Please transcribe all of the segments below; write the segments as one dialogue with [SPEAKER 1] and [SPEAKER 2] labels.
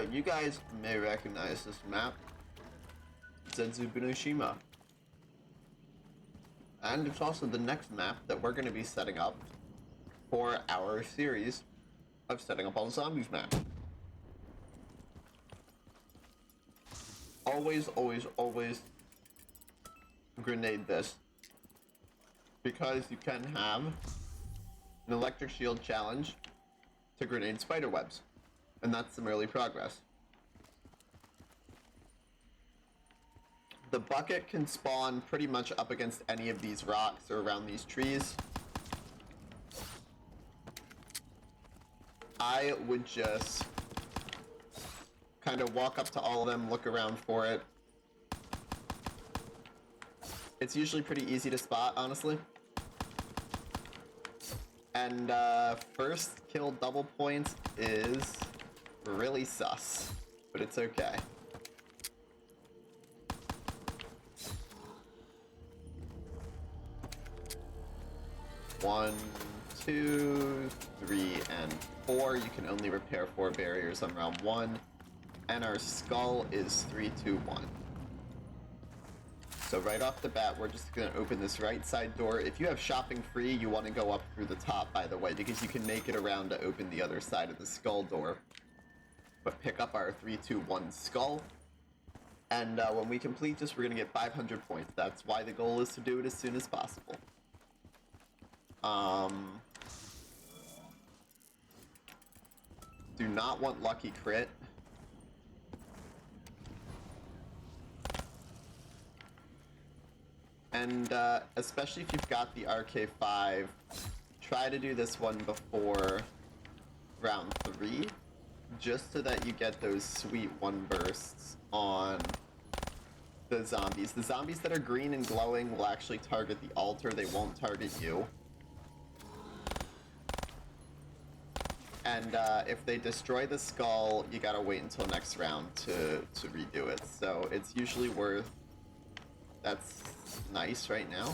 [SPEAKER 1] You guys may recognize this map. Zetsubou Shima. And it's also the next map that we're going to be setting up for our series of setting up all the zombies map. Always, always, always grenade this. Because you can have an electric shield challenge to grenade spider webs. And that's some early progress. The bucket can spawn pretty much up against any of these rocks or around these trees. I would just kind of walk up to all of them, look around for it. It's usually pretty easy to spot, honestly. And first kill double points is really sus, but it's okay. One, two, three, and four. You can only repair 4 barriers on round 1. And our skull is 3, 2, 1. So right off the bat, we're just going to open this right side door. If you have shopping free, you want to go up through the top, by the way, because you can make it around to open the other side of the skull door. But pick up our 3, 2, 1 skull. And when we complete this, we're going to get 500 points. That's why the goal is to do it as soon as possible. Do not want lucky crit. And especially if you've got the RK5, try to do this one before round 3, just so that you get those sweet 1 bursts on the zombies. The zombies that are green and glowing will actually target the altar, they won't target you. And if they destroy the skull, you gotta wait until next round to redo it. So it's usually worth... That's nice right now.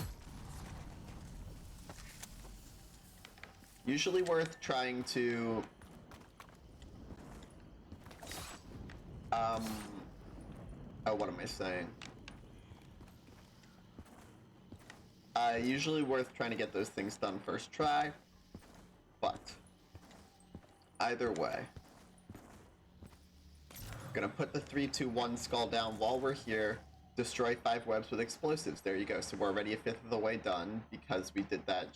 [SPEAKER 1] Usually worth trying to... Oh, what am I saying? Usually worth trying to get those things done first try, but... Either way, I'm gonna put the 3, 2, 1 skull down while we're here. Destroy 5 webs with explosives. There you go. So we're already a 5th of the way done because we did that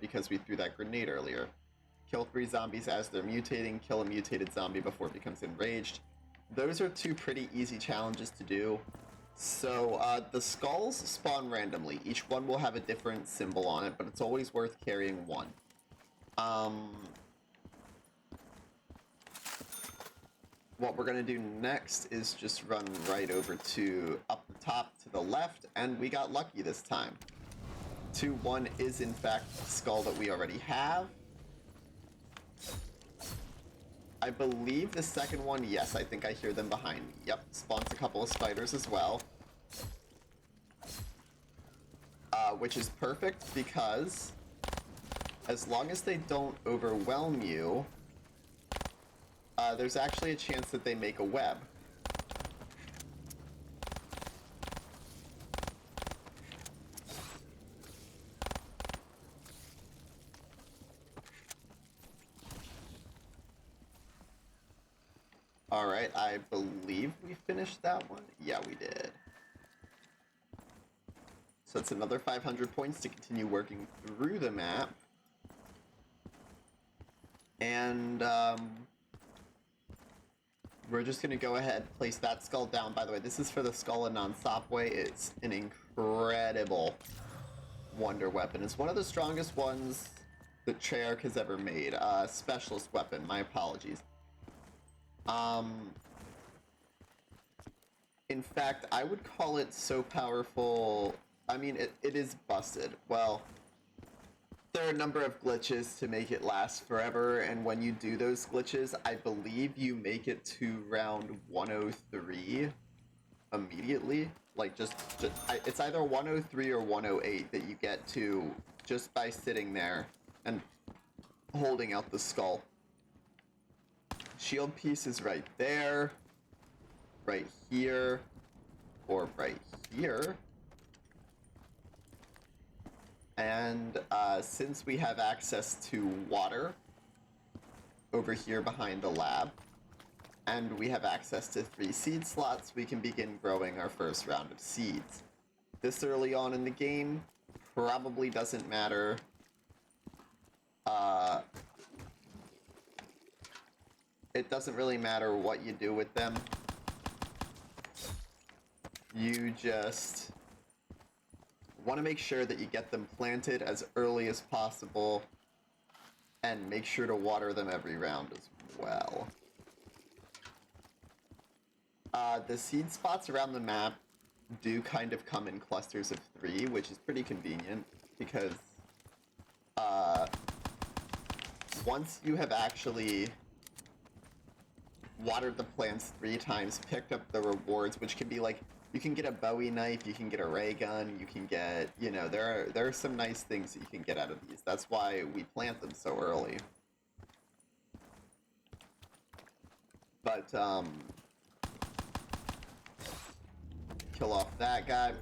[SPEAKER 1] because we threw that grenade earlier. Kill 3 zombies as they're mutating. Kill a mutated zombie before it becomes enraged. Those are 2 pretty easy challenges to do. So the skulls spawn randomly. Each one will have a different symbol on it, but it's always worth carrying 1. What we're going to do next is just run right over to up the top to the left, and we got lucky this time. 2-1 is in fact the skull that we already have. I believe the second one, yes, I think I hear them behind me. Yep, spawns a couple of spiders as well. Which is perfect because as long as they don't overwhelm you, there's actually a chance that they make a web. Alright, I believe we finished that one. Yeah, we did. So it's another 500 points to continue working through the map. And, we're just going to go ahead, place that skull down. By the way, this is for the skull and non-stopway. It's an incredible wonder weapon. It's one of the strongest ones that Treyarch has ever made. Specialist weapon, my apologies. In fact, I would call it so powerful... I mean, it is busted. Well... There are a number of glitches to make it last forever, and when you do those glitches, I believe you make it to round 103 immediately. Like, it's either 103 or 108 that you get to just by sitting there and holding out the skull. Shield piece is right there, right here, or right here. And since we have access to water over here behind the lab, and we have access to 3 seed slots, we can begin growing our first round of seeds. This early on in the game probably doesn't matter. It doesn't really matter what you do with them. You just want to make sure that you get them planted as early as possible and make sure to water them every round as well. The seed spots around the map do kind of come in clusters of 3, which is pretty convenient because once you have actually watered the plants 3 times, picked up the rewards, which can be like, you can get a Bowie knife, you can get a ray gun, you can get, you know, there are some nice things that you can get out of these. That's why we plant them so early. But, kill off that guy.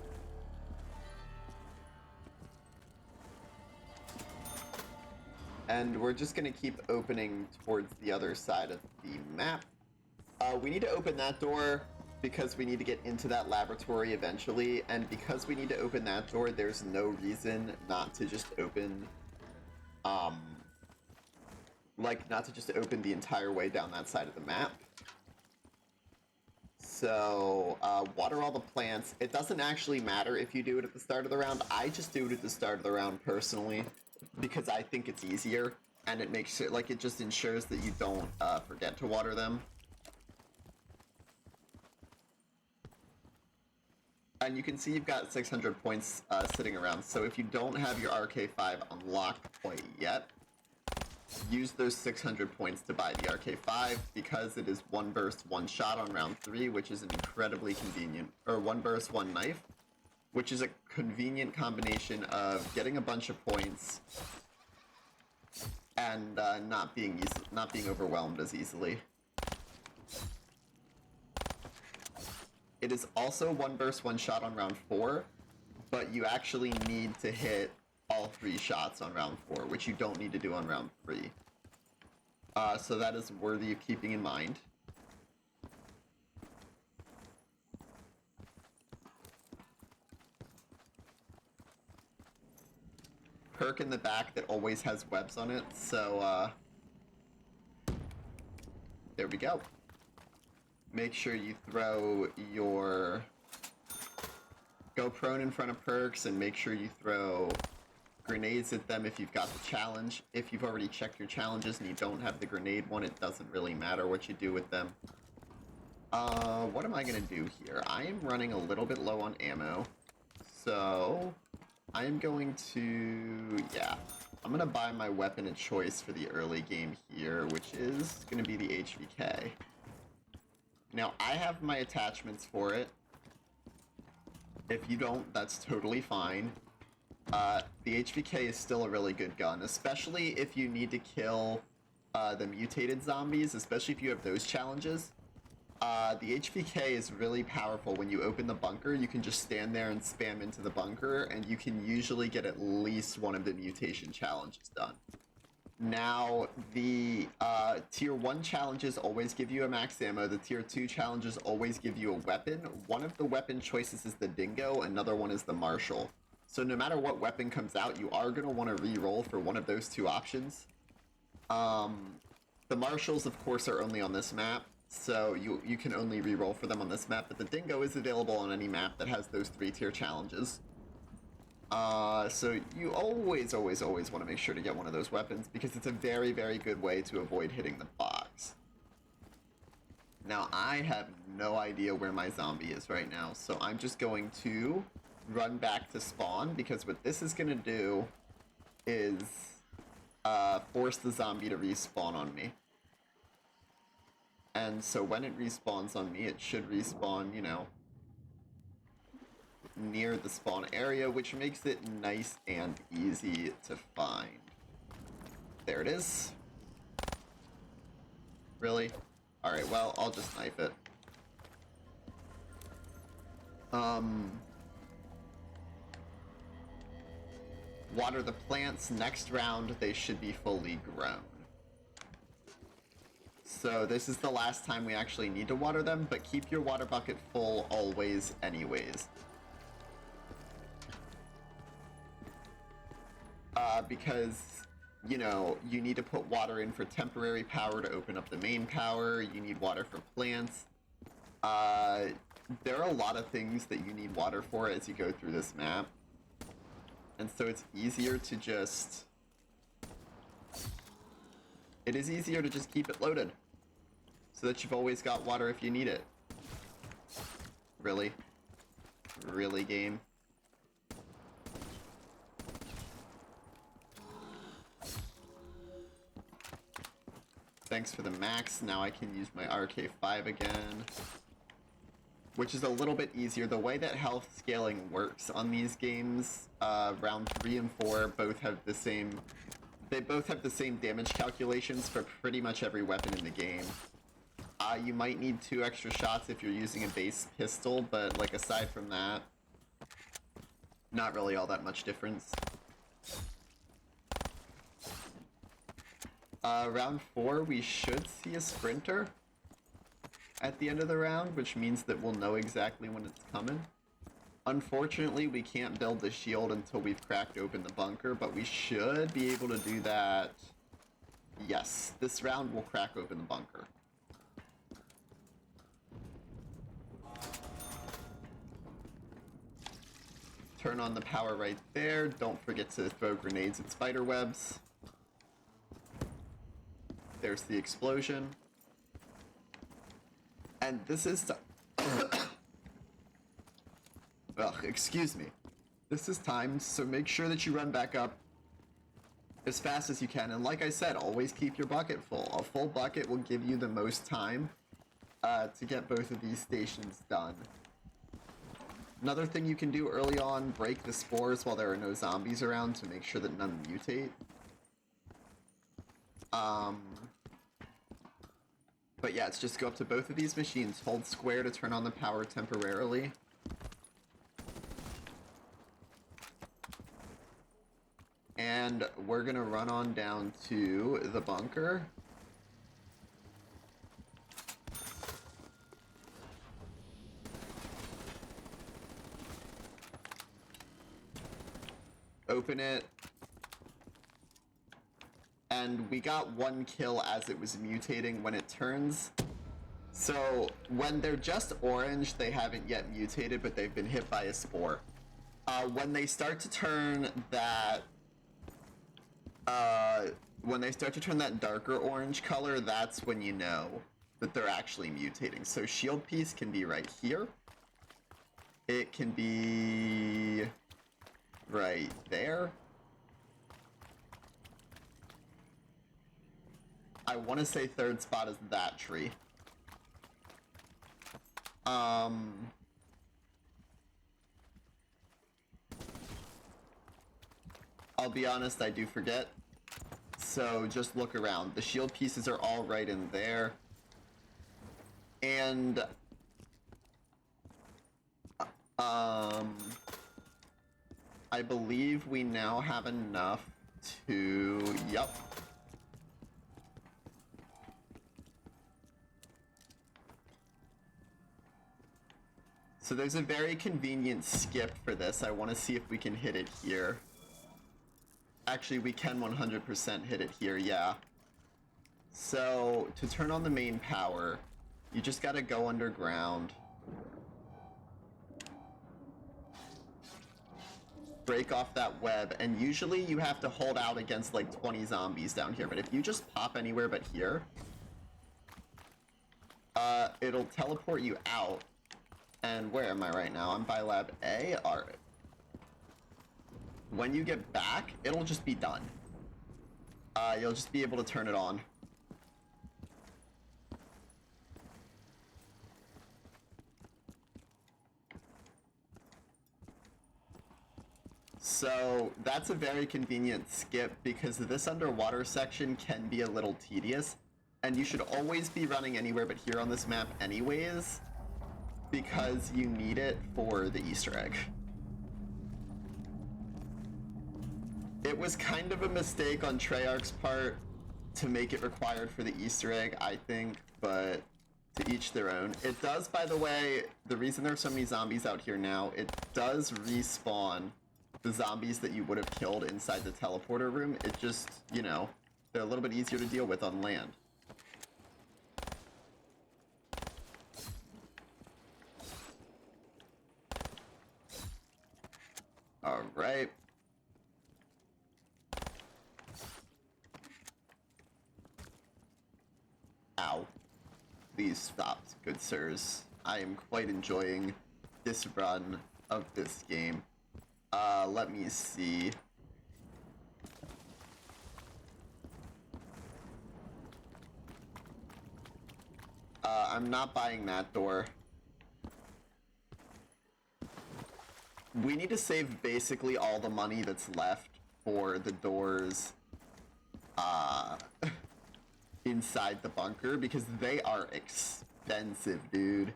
[SPEAKER 1] And we're just gonna keep opening towards the other side of the map. We need to open that door because we need to get into that laboratory eventually, and because we need to open that door, there's no reason not to just open, not to just open the entire way down that side of the map. So, water all the plants. It doesn't actually matter if you do it at the start of the round. I just do it at the start of the round personally, because I think it's easier, and it makes it, like, it just ensures that you don't forget to water them. And you can see you've got 600 points sitting around, so if you don't have your RK5 unlocked quite yet, use those 600 points to buy the RK5, because it is 1 burst, 1 shot on round 3, which is an incredibly convenient, or 1 burst, 1 knife, which is a convenient combination of getting a bunch of points and not being overwhelmed as easily. It is also 1 burst, 1 shot on round 4, but you actually need to hit all 3 shots on round 4, which you don't need to do on round 3. So that is worthy of keeping in mind. Perk in the back that always has webs on it, so there we go. Make sure you throw your... Go prone in front of perks, and make sure you throw grenades at them if you've got the challenge. If you've already checked your challenges and you don't have the grenade one, it doesn't really matter what you do with them. What am I gonna do here? I am running a little bit low on ammo, so I am going to... yeah. I'm gonna buy my weapon of choice for the early game here, which is gonna be the HVK. Now, I have my attachments for it. If you don't, that's totally fine. The HVK is still a really good gun, especially if you need to kill the mutated zombies, especially if you have those challenges. The HVK is really powerful. When you open the bunker, you can just stand there and spam into the bunker, and you can usually get at least one of the mutation challenges done. Now, the tier 1 challenges always give you a max ammo. The tier 2 challenges always give you a weapon. One of the weapon choices is the Dingo, another one is the Marshal. So no matter what weapon comes out, you are going to want to re-roll for one of those 2 options. The Marshals, of course, are only on this map, so you can only re-roll for them on this map, but the Dingo is available on any map that has those 3 tier challenges. So you always want to make sure to get one of those weapons, because it's a very, very good way to avoid hitting the box. Now, I have no idea where my zombie is right now, so I'm just going to run back to spawn, because what this is going to do is force the zombie to respawn on me. And so when it respawns on me, it should respawn, you know, near the spawn area, which makes it nice and easy to find. There it is. Really? Alright, well, I'll just knife it. Water the plants. Next round, they should be fully grown. So this is the last time we actually need to water them, but keep your water bucket full always anyways. Because, you know, you need to put water in for temporary power to open up the main power, you need water for plants. There are a lot of things that you need water for as you go through this map. And so it's easier to just... It is easier to just keep it loaded, so that you've always got water if you need it. Really? Really, game? Thanks for the max. Now I can use my RK5 again, which is a little bit easier. The way that health scaling works on these games, round 3 and 4 both have the same... They both have the same damage calculations for pretty much every weapon in the game. You might need 2 extra shots if you're using a base pistol, but like aside from that, not really all that much difference. Round 4, we should see a sprinter at the end of the round, which means that we'll know exactly when it's coming. Unfortunately, we can't build the shield until we've cracked open the bunker, but we should be able to do that. Yes, this round we'll crack open the bunker. Turn on the power right there. Don't forget to throw grenades at spider webs. There's the explosion. And this is... Ugh, excuse me. This is timed, so make sure that you run back up as fast as you can. And like I said, always keep your bucket full. A full bucket will give you the most time to get both of these stations done. Another thing you can do early on, break the spores while there are no zombies around to make sure that none mutate. But yeah, it's just go up to both of these machines, hold square to turn on the power temporarily. And we're gonna run on down to the bunker. Open it. And we got 1 kill as it was mutating when it turns. So when they're just orange, they haven't yet mutated, but they've been hit by a spore. When they start to turn that darker orange color, that's when you know that they're actually mutating. So shield piece can be right here. It can be right there. I want to say third spot is that tree. I'll be honest, I do forget. So just look around. The shield pieces are all right in there. And I believe we now have enough to... Yep. So there's a very convenient skip for this. I want to see if we can hit it here. Actually, we can 100% hit it here, yeah. So, to turn on the main power, you just gotta go underground. Break off that web, and usually you have to hold out against like 20 zombies down here, but if you just pop anywhere but here, it'll teleport you out. And where am I right now? I'm by lab A. Alright. When you get back, it'll just be done. You'll just be able to turn it on. So that's a very convenient skip because this underwater section can be a little tedious. And you should always be running anywhere but here on this map anyways, because you need it for the Easter egg. It was kind of a mistake on Treyarch's part to make it required for the Easter egg, I think, but to each their own. It does, by the way, the reason there are so many zombies out here now, it does respawn the zombies that you would have killed inside the teleporter room. It just, you know, they're a little bit easier to deal with on land. Alright. Ow. Please stop, good sirs. I am quite enjoying this run of this game. Let me see. I'm not buying that door. We need to save basically all the money that's left for the doors, inside the bunker, because they are expensive, dude.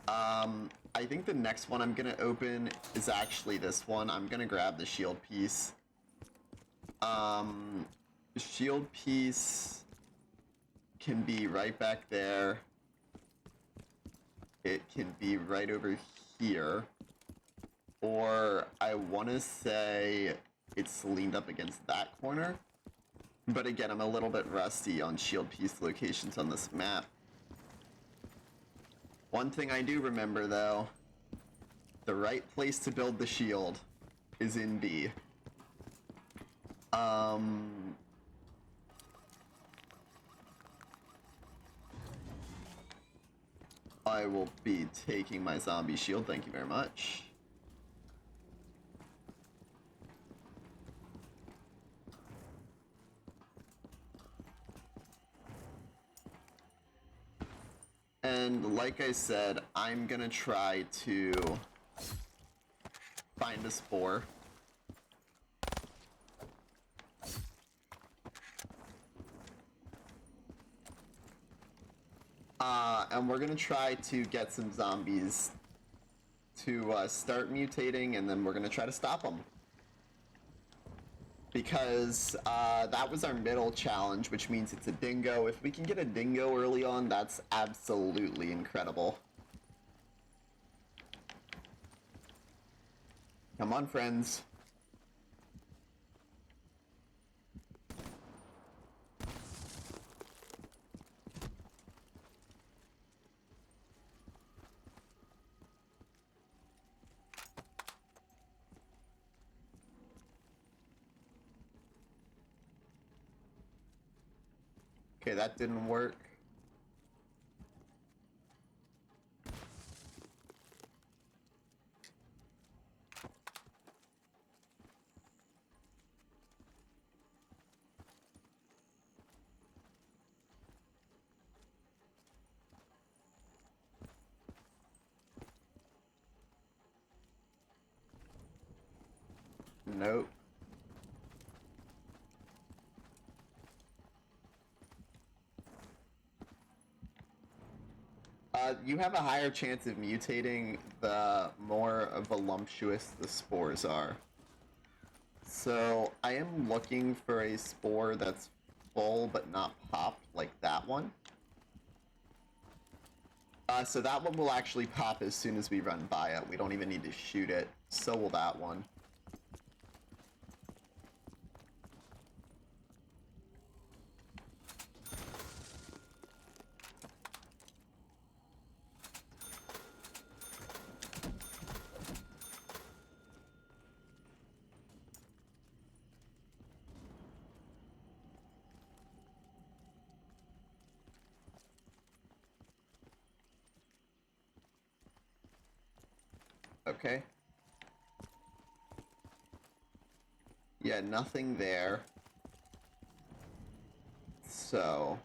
[SPEAKER 1] I think the next one I'm gonna open is actually this one. I'm gonna grab the shield piece. The shield piece can be right back there. It can be right over here. Or I want to say it's leaned up against that corner. But again, I'm a little bit rusty on shield piece locations on this map. One thing I do remember, though, the right place to build the shield is in B. I will be taking my zombie shield, thank you very much. And like I said, I'm gonna try to find a spore. And we're gonna try to get some zombies to start mutating, and then we're gonna try to stop them. Because that was our middle challenge, which means it's a dingo. If we can get a dingo early on, that's absolutely incredible. Come on, friends. Okay, that didn't work. Nope. You have a higher chance of mutating the more voluptuous the spores are. So I am looking for a spore that's full but not popped, like that one. So that one will actually pop as soon as we run by it. We don't even need to shoot it. So will that one. Okay. Yeah, nothing there. So...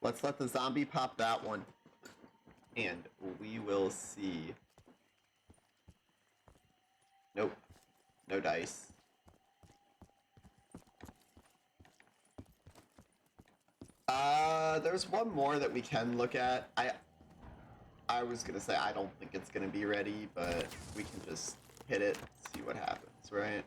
[SPEAKER 1] let's let the zombie pop that one. And we will see. Nope. dice. There's one more that we can look at. I was gonna say I don't think it's gonna be ready, but we can just hit it, see what happens, right?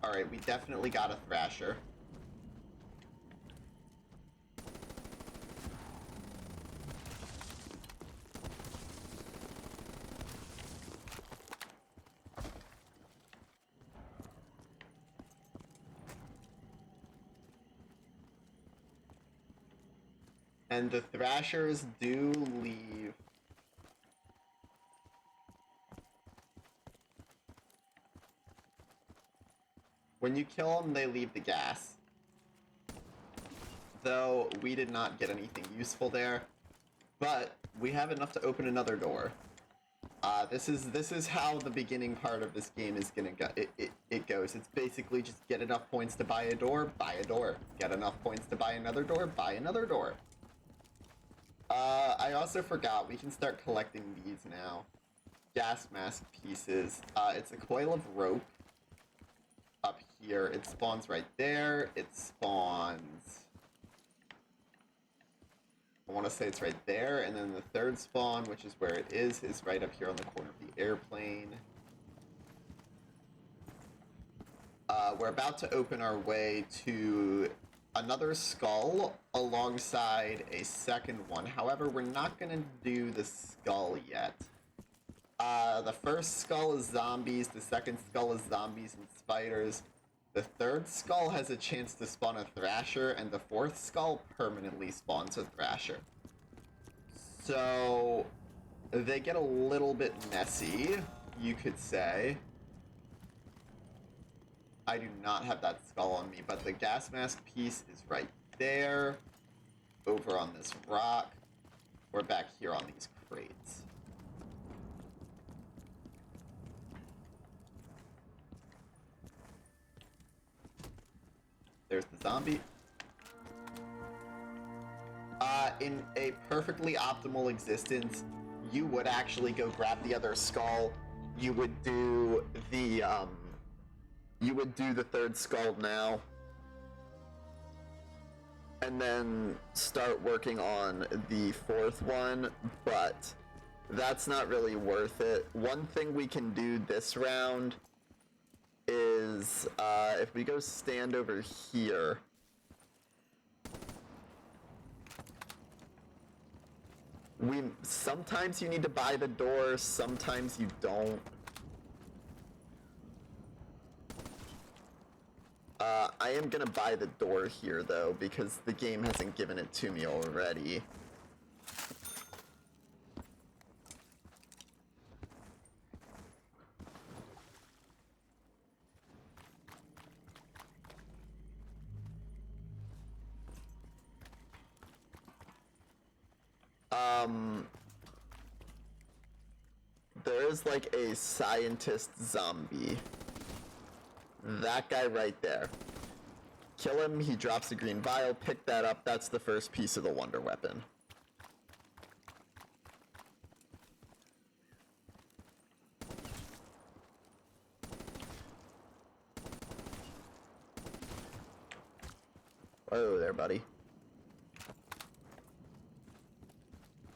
[SPEAKER 1] Alright, we definitely got a Thrasher. And the Thrashers do leave. When you kill them, they leave the gas. Though we did not get anything useful there, but we have enough to open another door. This is how the beginning part of this game is gonna go. It goes. It's basically just get enough points to buy a door, buy a door. Get enough points to buy another door, buy another door. I also forgot, we can start collecting these now. Gas mask pieces. It's a coil of rope up here. It spawns right there. It spawns... I want to say it's right there, and then the third spawn, which is where it is right up here on the corner of the airplane. We're about to open our way to another skull alongside a second one. However, we're not going to do the skull yet. The first skull is zombies, the second skull is zombies and spiders. The third skull has a chance to spawn a Thrasher, and the fourth skull permanently spawns a Thrasher. So, they get a little bit messy, you could say. I do not have that skull on me, but the gas mask piece is right there, over on this rock, or back here on these crates. There's the zombie. In a perfectly optimal existence, you would actually go grab the other skull. You would do the third skull now. And then start working on the fourth one, but that's not really worth it. One thing we can do this round is, if we go stand over here, sometimes you need to buy the door, sometimes you don't. I am gonna buy the door here though, because the game hasn't given it to me already. There is like a scientist zombie. That guy right there. Kill him, he drops a green vial, pick that up, that's the first piece of the wonder weapon. Whoa there, buddy.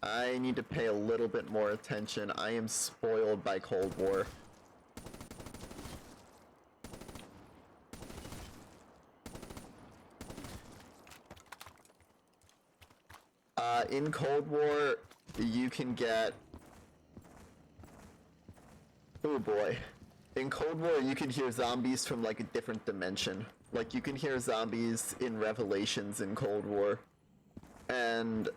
[SPEAKER 1] I need to pay a little bit more attention. I am spoiled by Cold War. In Cold War, you can get... Oh boy. In Cold War, you can hear zombies from like a different dimension. Like, you can hear zombies in Revelations in Cold War. And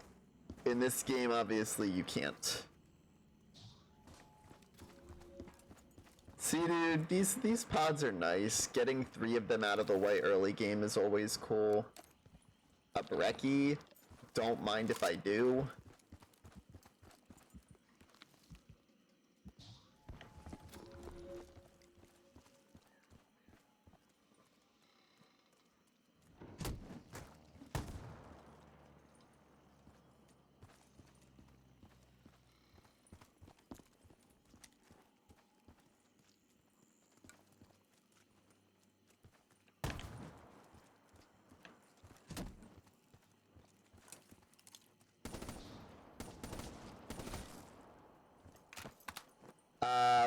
[SPEAKER 1] in this game, obviously, you can't. See, dude, these pods are nice. Getting 3 of them out of the way early game is always cool. A brekkie. Don't mind if I do.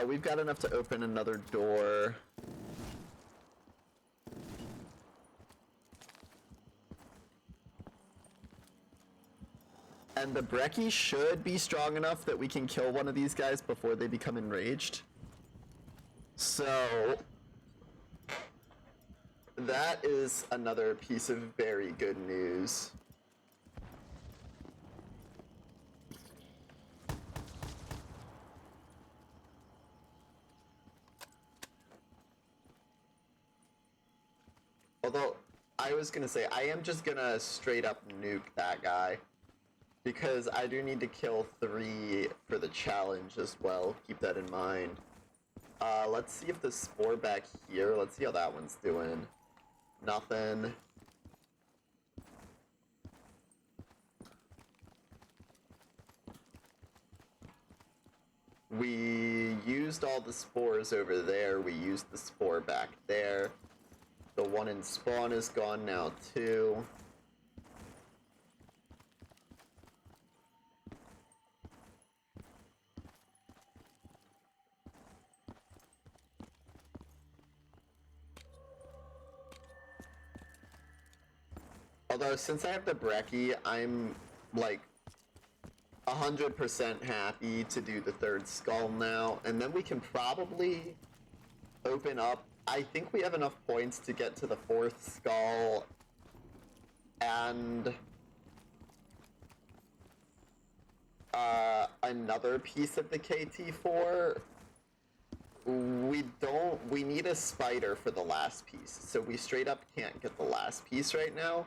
[SPEAKER 1] We've got enough to open another door. And the Brekkie should be strong enough that we can kill one of these guys before they become enraged. So that is another piece of very good news. Although, I was gonna say, I am just gonna straight up nuke that guy. Because I do need to kill 3 for the challenge as well. Keep that in mind. Let's see if the spore back here, let's see how that one's doing. Nothing. We used all the spores over there. We used the spore back there. The one in spawn is gone now too. Although, since I have the Brekkie, I'm, like, 100% happy to do the 3rd skull now, and then we can probably open up. I think we have enough points to get to the 4th skull and another piece of the KT4. We need a spider for the last piece, so we straight up can't get the last piece right now.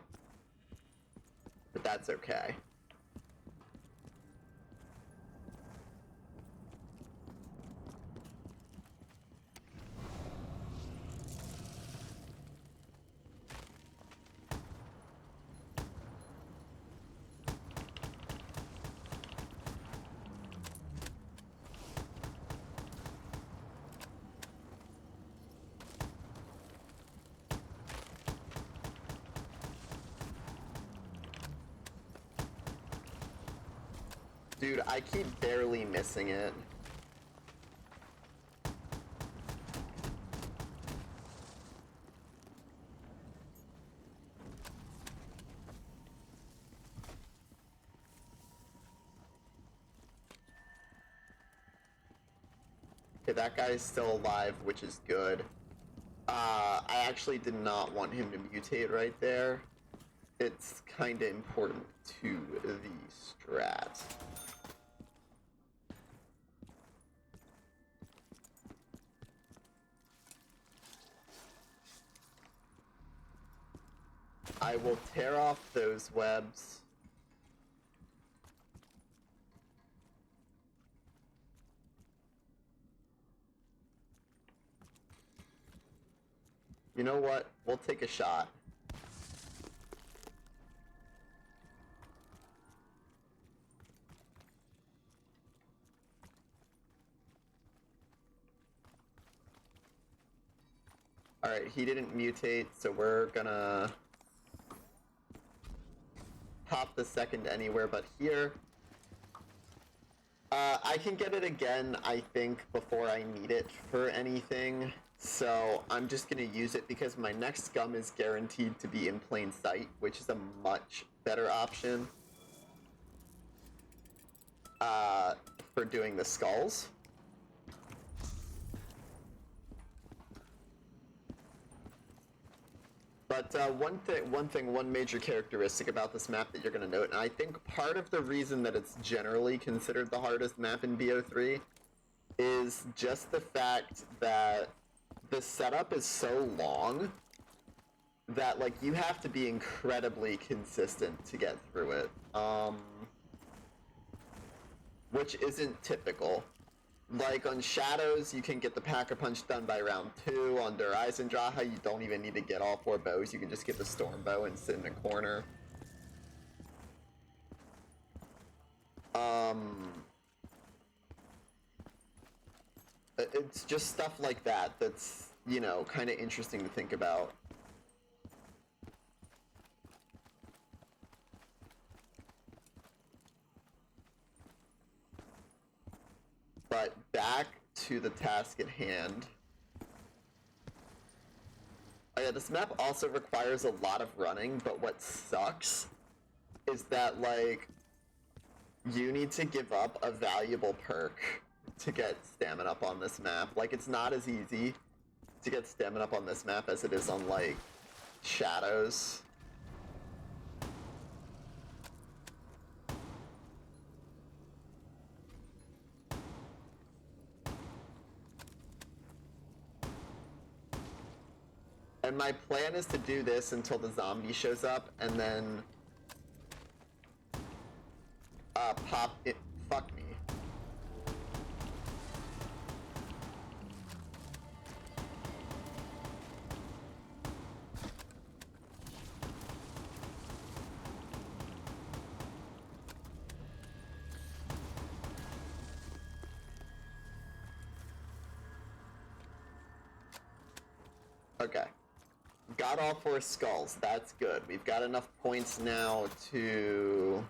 [SPEAKER 1] But that's okay. Dude, I keep barely missing it. Okay, that guy's still alive, which is good. I actually did not want him to mutate right there. It's kinda important to the strat. I will tear off those webs. You know what? We'll take a shot. Alright, he didn't mutate, so we're gonna pop the 2nd anywhere but here. I can get it again, I think, before I need it for anything. So I'm just gonna use it because my next scum is guaranteed to be in plain sight, which is a much better option for doing the skulls. But one major characteristic about this map that you're going to note, and I think part of the reason that it's generally considered the hardest map in BO3 is just the fact that the setup is so long that, like, you have to be incredibly consistent to get through it. Which isn't typical. Like, on Shadows, you can get the Pack-a-Punch done by round 2. Under Eisendrache, you don't even need to get all 4 bows. You can just get the Storm Bow and sit in a corner. It's just stuff like that that's, you know, kind of interesting to think about. But back to the task at hand. Oh yeah, this map also requires a lot of running, but what sucks is that, like, you need to give up a valuable perk to get stamina up on this map. Like, it's not as easy to get stamina up on this map as it is on, like, Shadows. And my plan is to do this until the zombie shows up, and then pop it. Fuck me. Okay. Got all 4 skulls. That's good. We've got enough points now to...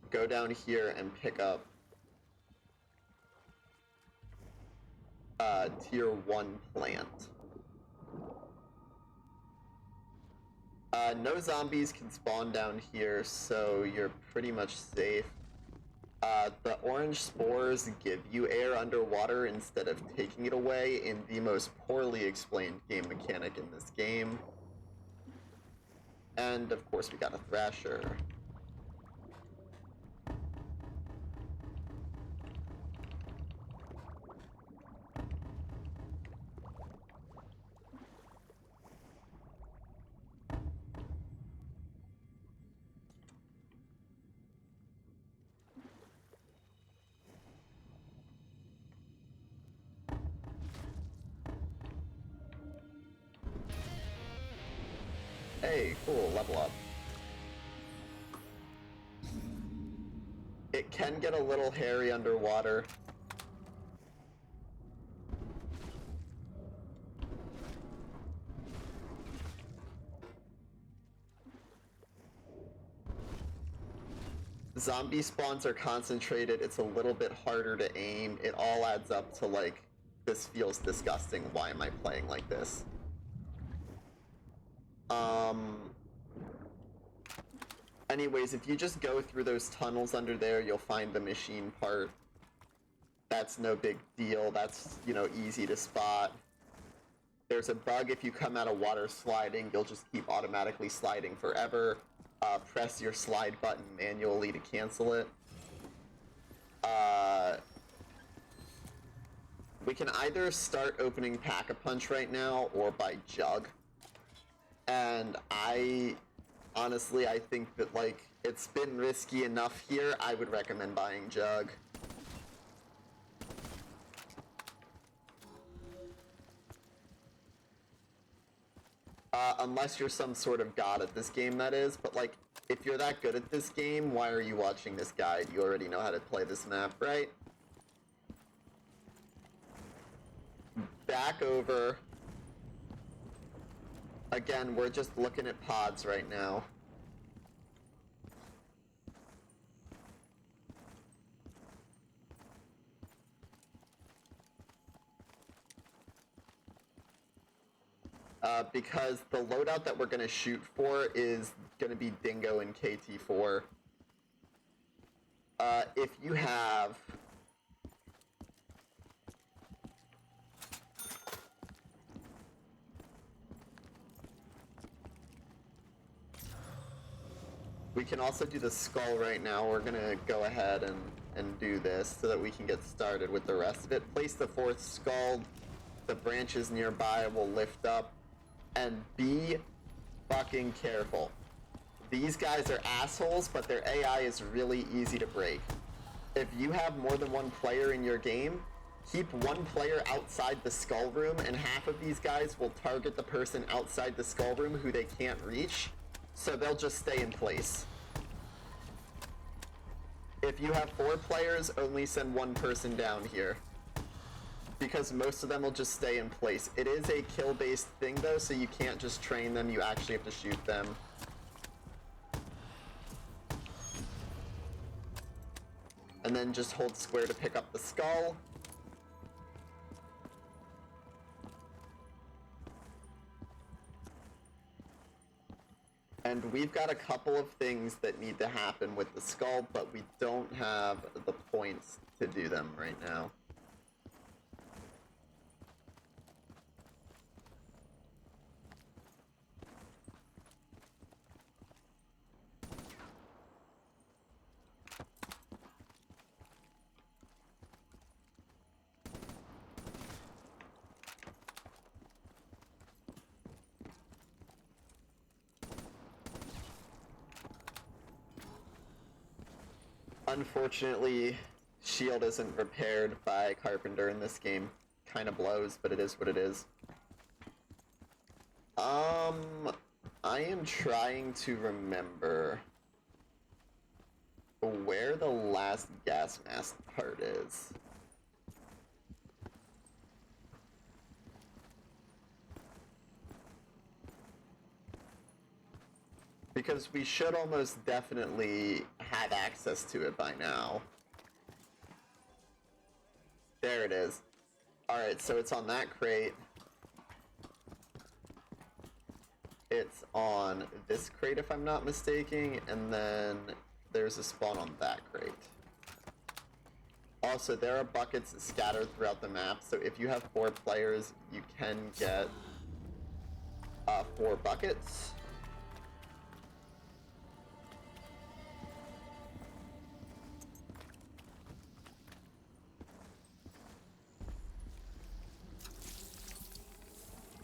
[SPEAKER 1] go down here and pick up tier 1 plant. No zombies can spawn down here, so you're pretty much safe. The orange spores give you air underwater instead of taking it away in the most poorly explained game mechanic in this game. And of course we got a Thrasher. Hey, cool, level up. It can get a little hairy underwater. Zombie spawns are concentrated, it's a little bit harder to aim. It all adds up to, like, this feels disgusting, why am I playing like this? Anyways, if you just go through those tunnels under there, you'll find the machine part. That's no big deal. That's, you know, easy to spot. There's a bug if you come out of water sliding, you'll just keep automatically sliding forever. Press your slide button manually to cancel it. We can either start opening Pack-a-Punch right now or by Jug. And honestly, I think that, like, it's been risky enough here, I would recommend buying Jug. Unless you're some sort of god at this game, that is. But, like, if you're that good at this game, why are you watching this guide? You already know how to play this map, right? Back over. Again, we're just looking at pods right now. Because the loadout that we're going to shoot for is going to be Dingo and KT4. If you have... We can also do the skull right now. We're going to go ahead and do this so that we can get started with the rest of it. Place the 4th skull. The branches nearby will lift up. And be fucking careful. These guys are assholes, but their AI is really easy to break. If you have more than one player in your game, keep one player outside the skull room, and half of these guys will target the person outside the skull room who they can't reach, so they'll just stay in place. If you have 4 players, only send one person down here. because most of them will just stay in place. It is a kill-based thing, though, so you can't just train them, you actually have to shoot them. And then just hold square to pick up the skull. And we've got a couple of things that need to happen with the skull, but we don't have the points to do them right now. Unfortunately, shield isn't repaired by Carpenter in this game. Kinda blows, but it is what it is. I am trying to remember where the last gas mask part is. Because we should almost definitely have access to it by now. There it is. Alright, so it's on that crate. It's on this crate, if I'm not mistaken, and then there's a spawn on that crate. Also, there are buckets scattered throughout the map, so if you have 4 players, you can get 4 buckets.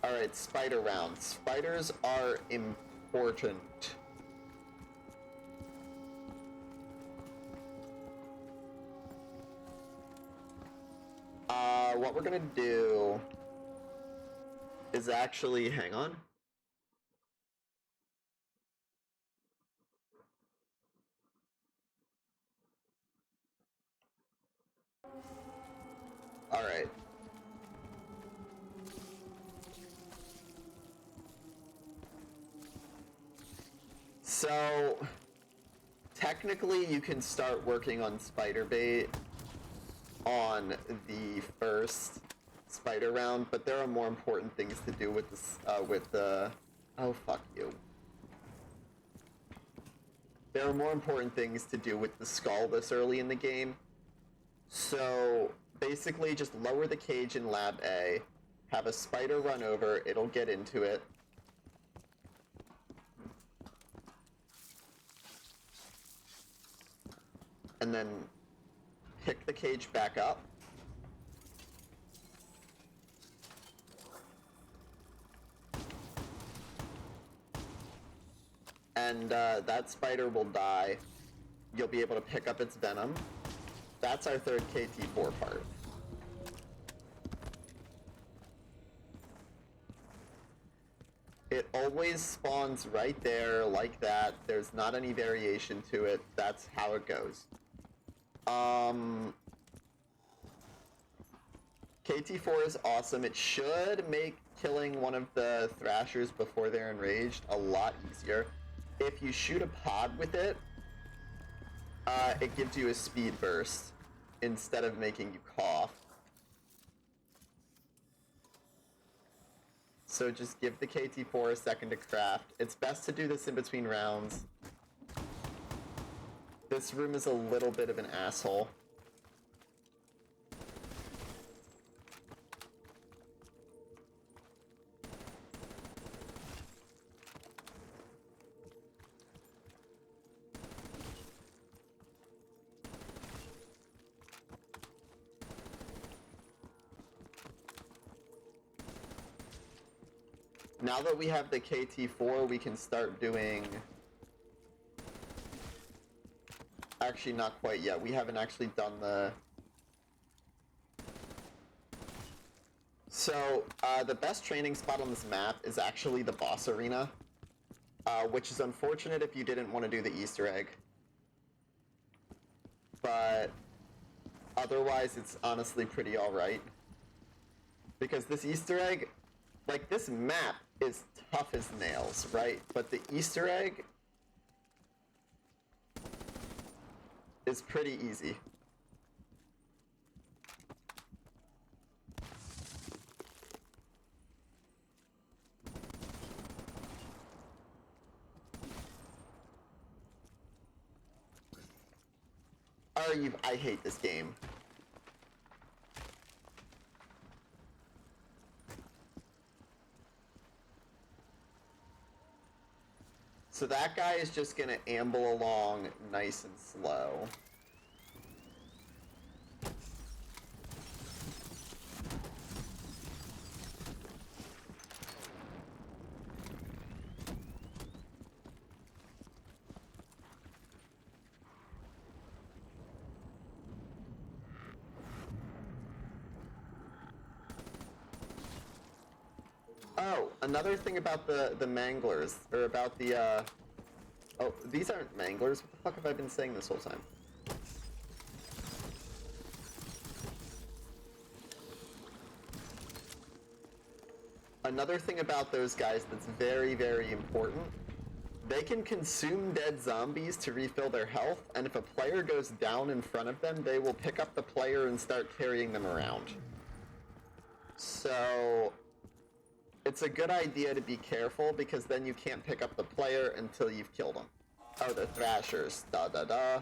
[SPEAKER 1] Alright, spider rounds. Spiders are important. What we're gonna do is actually, hang on. Alright. So, technically you can start working on spider bait on the first spider round, but there are more important things to do with this, oh fuck you. There are more important things to do with the skull this early in the game. So, basically just lower the cage in Lab A, have a spider run over, it'll get into it. And then pick the cage back up. And that spider will die. You'll be able to pick up its venom. That's our third KT4 part. It always spawns right there, like that. There's not any variation to it. That's how it goes. KT4 is awesome. It should make killing one of the Thrashers before they're enraged a lot easier. If you shoot a pod with it, it gives you a speed burst instead of making you cough. So just give the KT4 a second to craft. It's best to do this in between rounds. This room is a little bit of an asshole. Now that we have the KT4, we can start doing... Actually, not quite yet. We haven't actually done the... So, the best training spot on this map is actually the boss arena, which is unfortunate if you didn't want to do the Easter egg. But otherwise, it's honestly pretty alright. Because this Easter egg, like, this map is tough as nails, right? But the Easter egg is pretty easy. I hate this game. So that guy is just gonna amble along nice and slow. Oh, another thing about the manglers, or about the, oh, these aren't manglers. What the fuck have I been saying this whole time? Another thing about those guys that's very, very important, they can consume dead zombies to refill their health, and if a player goes down in front of them, they will pick up the player and start carrying them around. So it's a good idea to be careful, because then you can't pick up the player until you've killed them. Oh, they're thrashers. Da-da-da.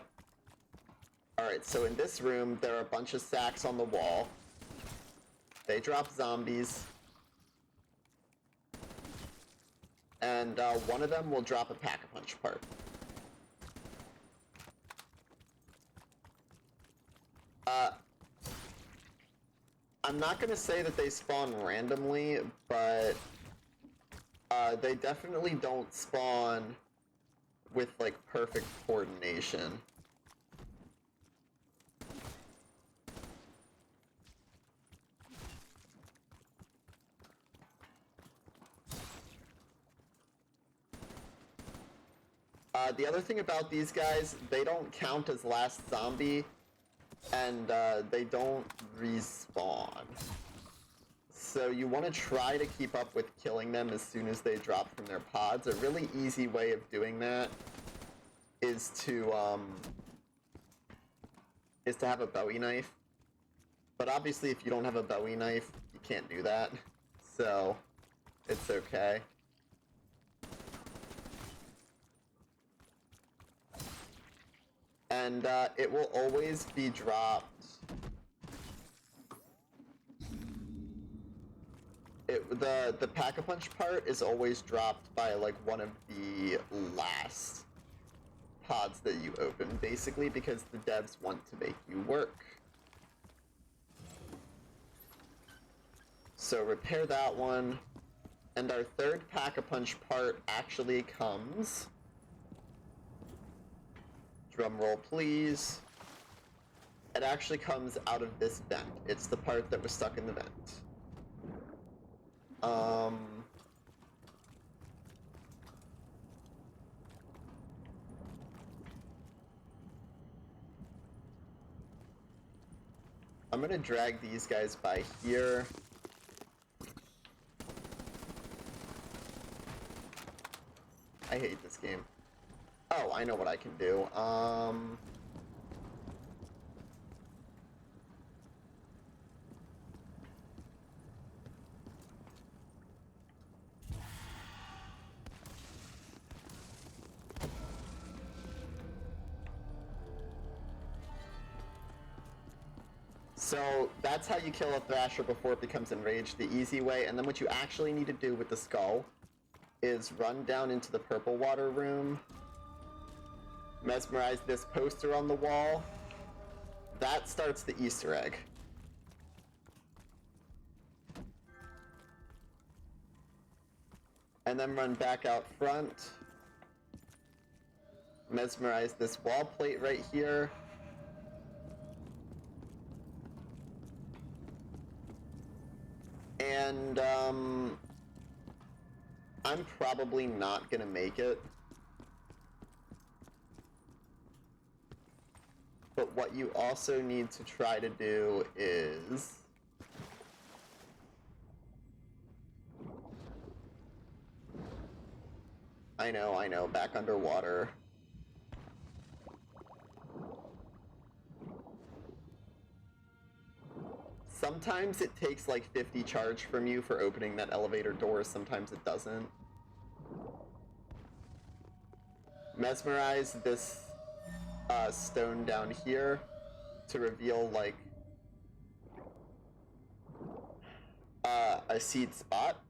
[SPEAKER 1] Alright, so in this room, there are a bunch of sacks on the wall. They drop zombies. And one of them will drop a pack-a-punch part. I'm not gonna say that they spawn randomly, but they definitely don't spawn with, like, perfect coordination. The other thing about these guys, they don't count as last zombie, and they don't respawn. So you want to try to keep up with killing them as soon as they drop from their pods. A really easy way of doing that is to have a Bowie knife. But obviously if you don't have a Bowie knife, you can't do that. So it's okay. And it will always be dropped. The pack-a-punch part is always dropped by, like, one of the last pods that you open, basically because the devs want to make you work. So repair that one. And our third pack-a-punch part actually comes... Drum roll, please. It actually comes out of this vent. It's the part that was stuck in the vent. I'm gonna drag these guys by here. I hate this game. Oh, I know what I can do. So that's how you kill a Thrasher before it becomes enraged, the easy way. And then what you actually need to do with the skull is run down into the purple water room, mesmerize this poster on the wall. That starts the Easter egg. And then run back out front, mesmerize this wall plate right here. And I'm probably not gonna make it. But what you also need to try to do is I know, back underwater. Sometimes it takes like 50 charge from you for opening that elevator door, sometimes it doesn't. Mesmerize this stone down here to reveal like a seed spot.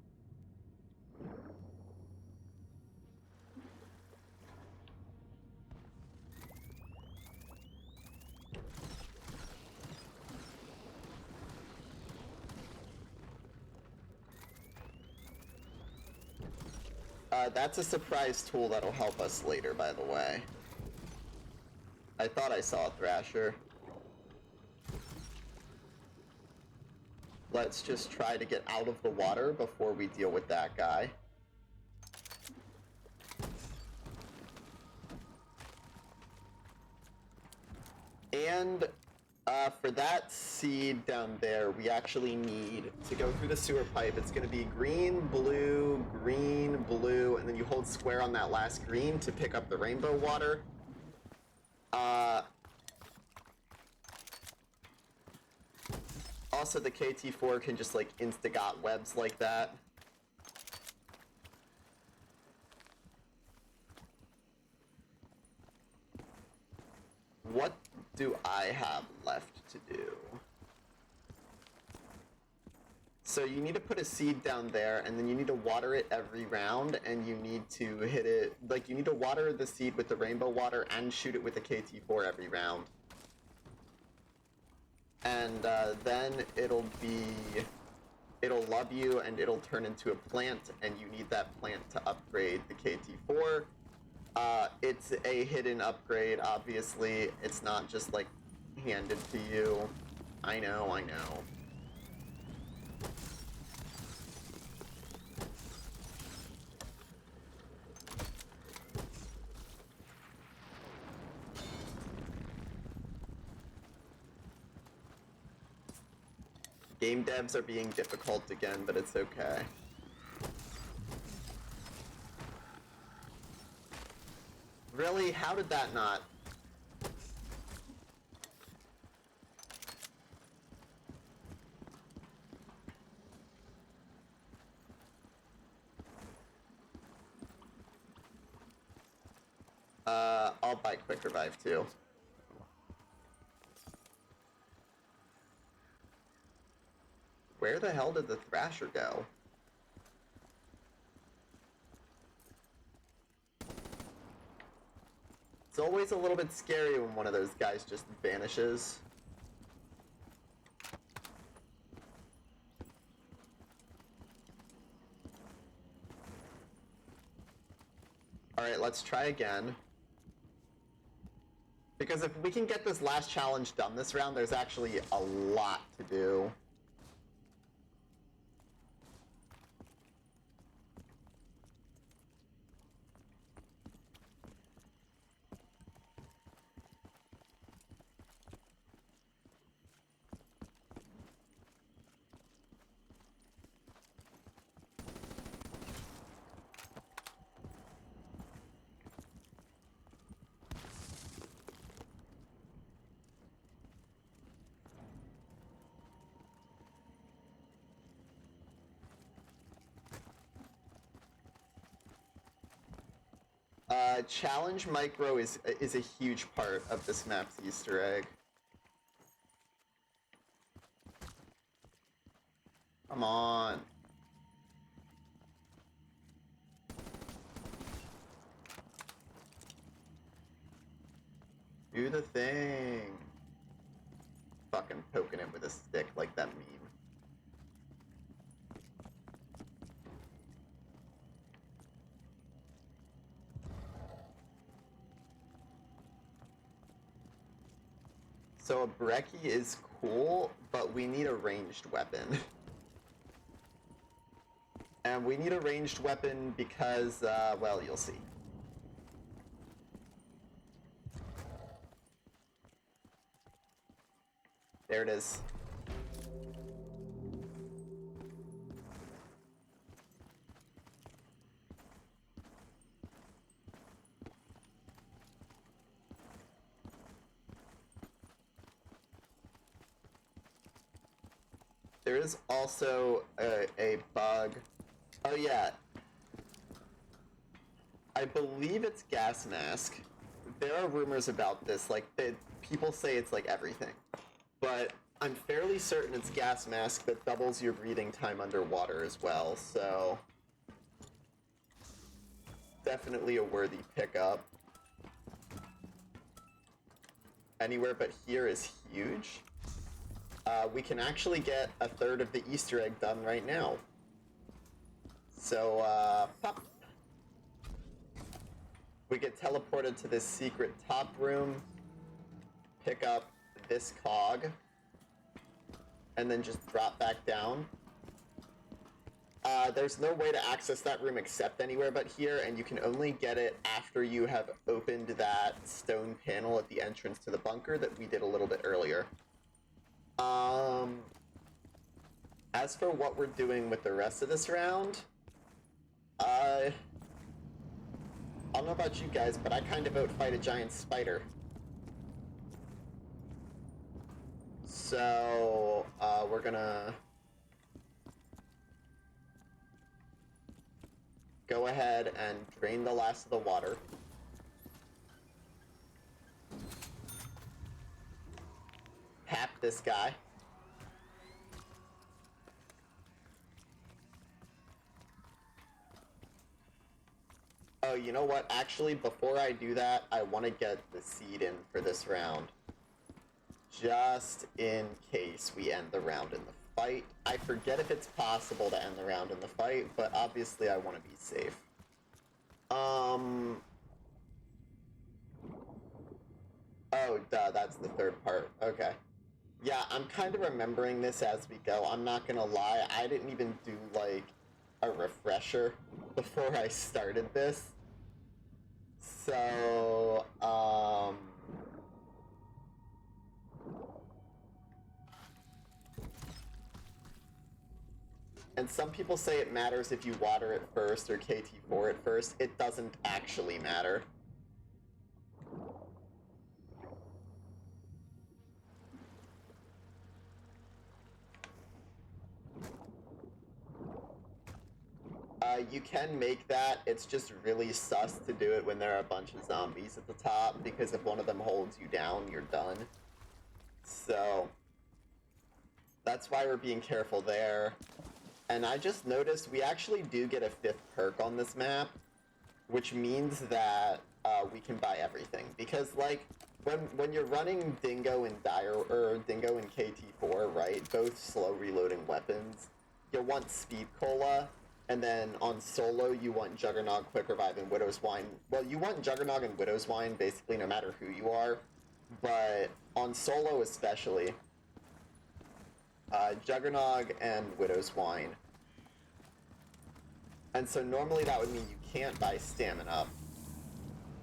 [SPEAKER 1] That's a surprise tool that'll help us later, by the way. I thought I saw a Thrasher. Let's just try to get out of the water before we deal with that guy. And for that seed down there, we actually need to go through the sewer pipe. It's going to be green, blue, and then you hold square on that last green to pick up the rainbow water. Also, the KT4 can just, like, instigate webs like that. What do I have left to do? So you need to put a seed down there, and then you need to water it every round, and you need to hit it, like, you need to water the seed with the rainbow water and shoot it with the KT4 every round. And then it'll love you, and it'll turn into a plant, and you need that plant to upgrade the KT4. It's a hidden upgrade, obviously. It's not just, like, handed to you. I know. Game devs are being difficult again, but it's okay. Really? How did that not? I'll buy Quick Revive too. Where the hell did the Thrasher go? It's always a little bit scary when one of those guys just vanishes. Alright, let's try again. Because if we can get this last challenge done this round, there's actually a lot to do. Challenge micro is a huge part of this map's Easter egg. Come on. Do the thing. Fucking poking it with a stick like that meme. So a Brecci is cool, but we need a ranged weapon. And we need a ranged weapon because, well, you'll see. There it is. There is also a bug. Oh yeah, I believe it's gas mask. There are rumors about this, like, people say it's like everything. But I'm fairly certain it's gas mask that doubles your breathing time underwater as well, so... Definitely a worthy pickup. Anywhere but here is huge. We can actually get a third of the Easter egg done right now. So, pop. We get teleported to this secret top room, pick up this cog, and then just drop back down. There's no way to access that room except anywhere but here, and you can only get it after you have opened that stone panel at the entrance to the bunker that we did a little bit earlier. As for what we're doing with the rest of this round, I don't know about you guys, but I kind of vote fight a giant spider. So, we're gonna go ahead and drain the last of the water. Tap this guy. Oh, you know what? Actually, before I do that, I want to get the seed in for this round. Just in case we end the round in the fight. I forget if it's possible to end the round in the fight, but obviously I want to be safe. Oh, duh, that's the third part. Okay. Yeah, I'm kind of remembering this as we go. I'm not gonna lie, I didn't even do, like, a refresher before I started this. So, and some people say it matters if you water it first or KT4 it first. It doesn't actually matter. You can make that. It's just really sus to do it when there are a bunch of zombies at the top, because if one of them holds you down, you're done. So, that's why we're being careful there. And I just noticed we actually do get a 5th perk on this map, which means that we can buy everything. Because, like, when you're running Dingo and Dingo and KT4, right, both slow reloading weapons, you'll want Speed Cola, and then on solo you want Juggernog, Quick Revive, and Widow's Wine. Well, you want Juggernog and Widow's Wine basically no matter who you are, but on solo especially, Juggernog and Widow's Wine. And so normally that would mean you can't buy stamina,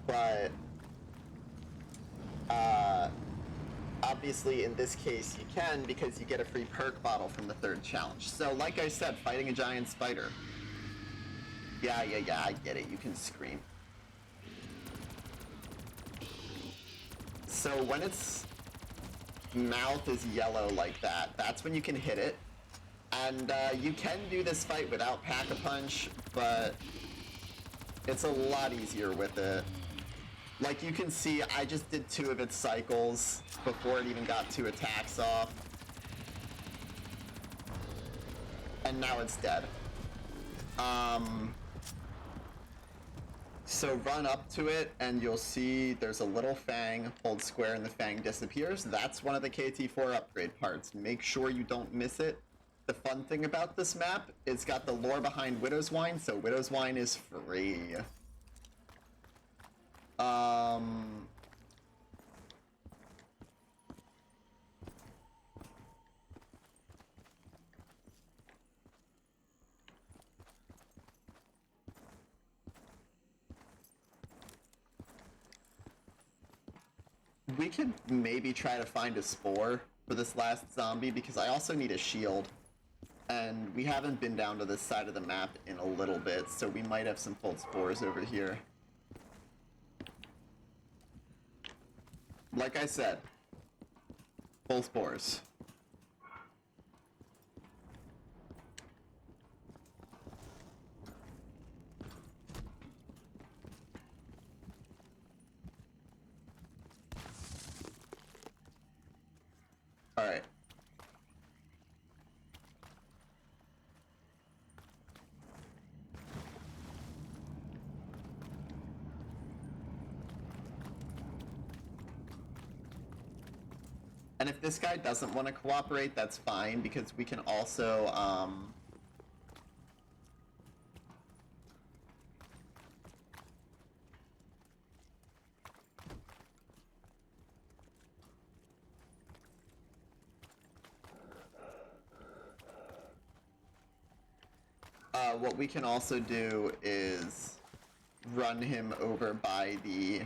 [SPEAKER 1] but obviously in this case you can, because you get a free perk bottle from the 3rd challenge. So like I said, fighting a giant spider. Yeah, I get it, you can scream. So when its mouth is yellow like that, that's when you can hit it. And you can do this fight without Pack-a-Punch, but it's a lot easier with it. Like you can see, I just did 2 of its cycles before it even got 2 attacks off. And now it's dead. So run up to it and you'll see there's a little fang, hold square and the fang disappears. That's one of the KT4 upgrade parts. Make sure you don't miss it. The fun thing about this map, it's got the lore behind Widow's Wine, so Widow's Wine is free. We could maybe try to find a spore for this last zombie, because I also need a shield. And we haven't been down to this side of the map in a little bit, so we might have some full spores over here. Like I said, full spores. And if this guy doesn't want to cooperate, that's fine, because we can also, what we can also do is run him over by the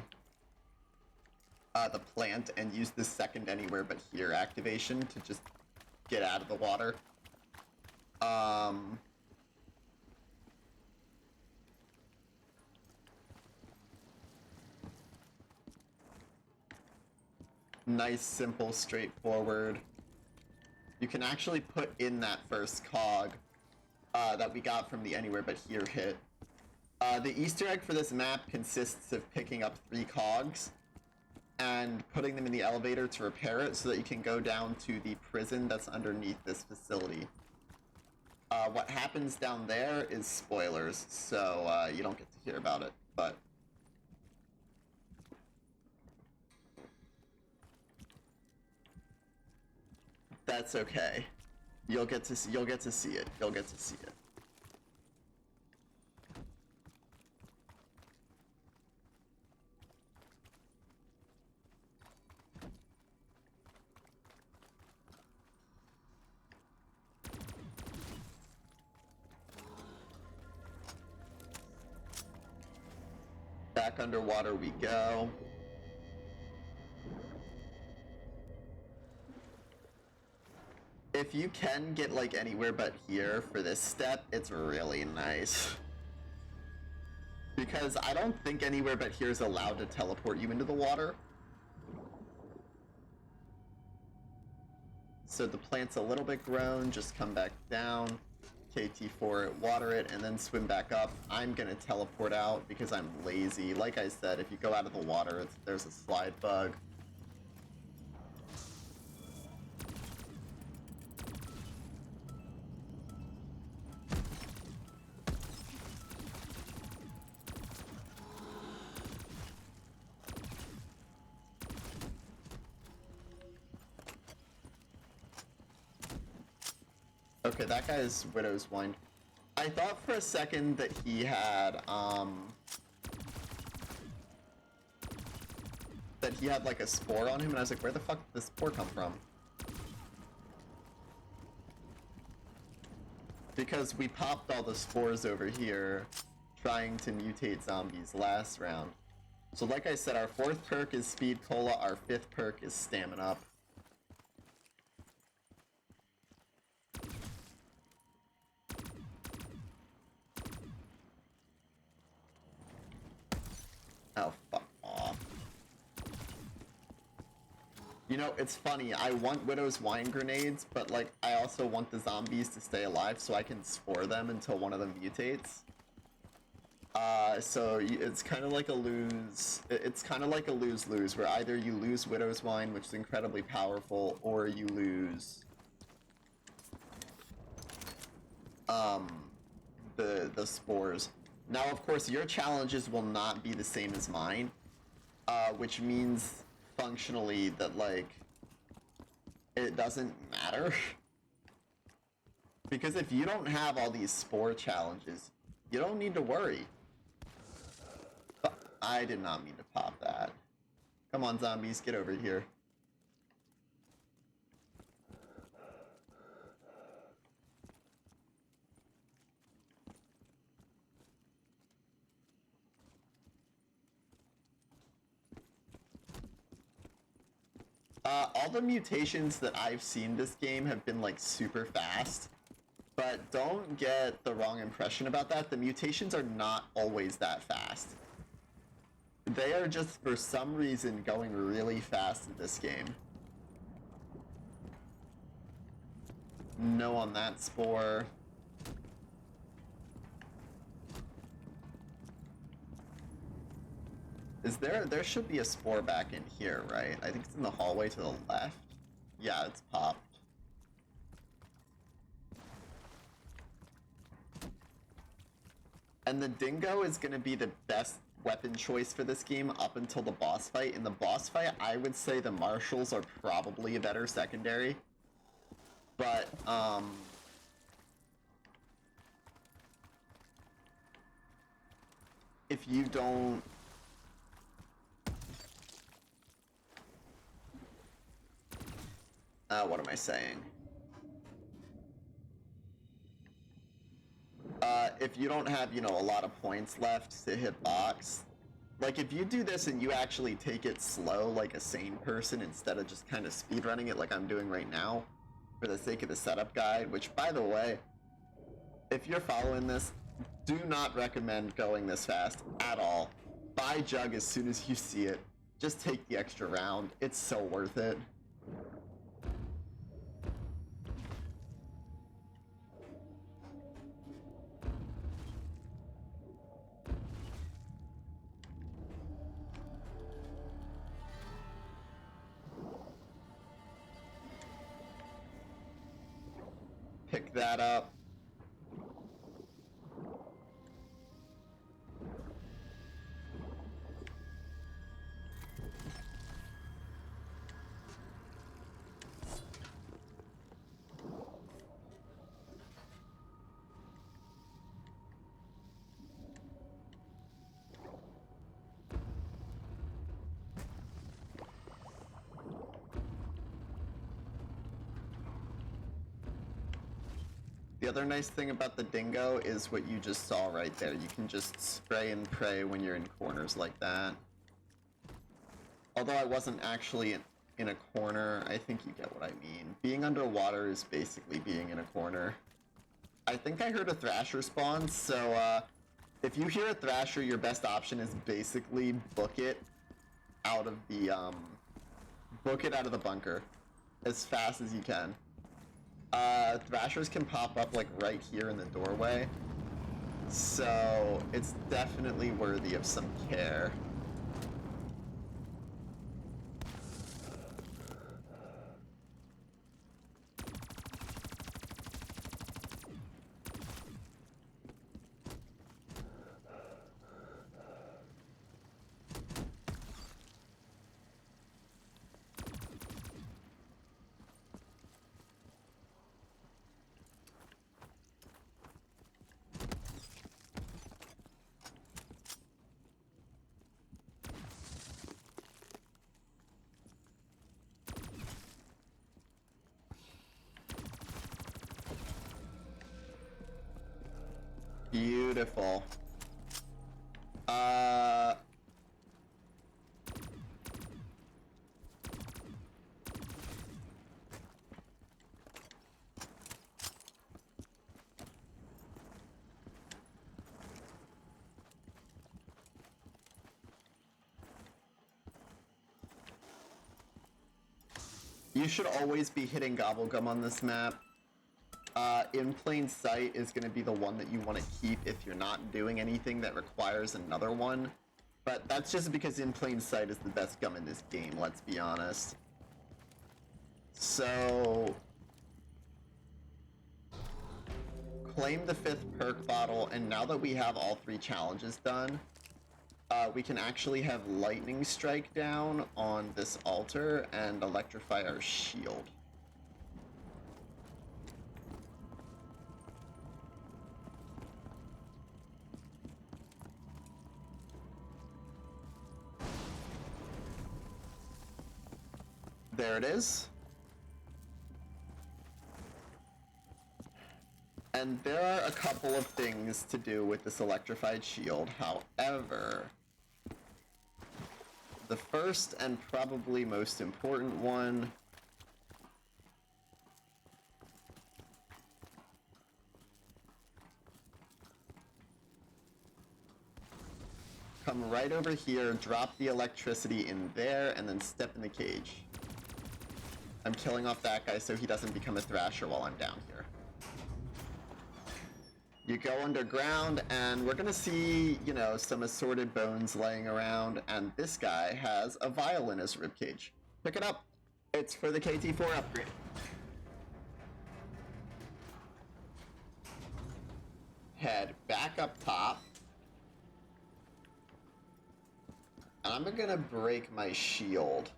[SPEAKER 1] plant and use the second anywhere but here activation to just get out of the water. Nice, simple, straightforward. You can actually put in that first cog that we got from the anywhere but here hit. The Easter egg for this map consists of picking up 3 cogs and putting them in the elevator to repair it so that you can go down to the prison that's underneath this facility. What happens down there is spoilers, so you don't get to hear about it, but that's okay. You'll get to see it. You'll get to see it. Back underwater we go. If you can get like anywhere but here for this step, it's really nice. Because I don't think anywhere but here is allowed to teleport you into the water. So the plant's a little bit grown, just come back down, KT4 it, water it, and then swim back up. I'm gonna teleport out because I'm lazy. Like I said, if you go out of the water, there's a slide bug. Okay, that guy's Widow's Wine. I thought for a second that he had, like a spore on him, and I was like, where the fuck did this spore come from? Because we popped all the spores over here, trying to mutate zombies last round. So like I said, our 4th perk is Speed Cola, our 5th perk is Stamina Up. Oh, fuck off. You know, it's funny, I want Widow's Wine grenades, but, like, I also want the zombies to stay alive so I can spore them until one of them mutates. So it's kind of like a lose-lose, where either you lose Widow's Wine, which is incredibly powerful, or you lose the spores. Now, of course, your challenges will not be the same as mine, which means functionally that, like, it doesn't matter. Because if you don't have all these spore challenges, you don't need to worry. I did not mean to pop that. Come on, zombies, get over here. All the mutations that I've seen this game have been, like, super fast. But don't get the wrong impression about that. The mutations are not always that fast. They are just, for some reason, going really fast in this game. No on that spore. There should be a spore back in here, right? I think it's in the hallway to the left. Yeah, it's popped. And the dingo is gonna be the best weapon choice for this game up until the boss fight. In the boss fight, I would say the marshals are probably a better secondary. But, if you don't... what am I saying? If you don't have, you know, a lot of points left to hit box, like if you do this and you actually take it slow like a sane person instead of just kind of speedrunning it like I'm doing right now for the sake of the setup guide, which by the way, if you're following this, do not recommend going this fast at all. Buy Jug as soon as you see it. Just take the extra round. It's so worth it. Pick that up. The other nice thing about the dingo is what you just saw right there. You can just spray and pray when you're in corners like that. Although I wasn't actually in a corner, I think you get what I mean. Being underwater is basically being in a corner. I think I heard a thrasher spawn, so if you hear a thrasher, your best option is basically book it out of the bunker as fast as you can. Thrashers can pop up like right here in the doorway, so it's definitely worthy of some care. Beautiful. You should always be hitting Gobblegum on this map. In plain sight is going to be the one that you want to keep if you're not doing anything that requires another one. But that's just because in plain sight is the best gum in this game, let's be honest. So... claim the 5th perk bottle, and now that we have all 3 challenges done, we can actually have lightning strike down on this altar and electrify our shield. There it is. And there are a couple of things to do with this electrified shield. However, the first and probably most important one come right over here, drop the electricity in there, and then step in the cage. I'm killing off that guy so he doesn't become a thrasher while I'm down here. You go underground, and we're gonna see, you know, some assorted bones laying around, and this guy has a vial in his ribcage. Pick it up. It's for the KT4 upgrade. Head back up top. gonna break my shield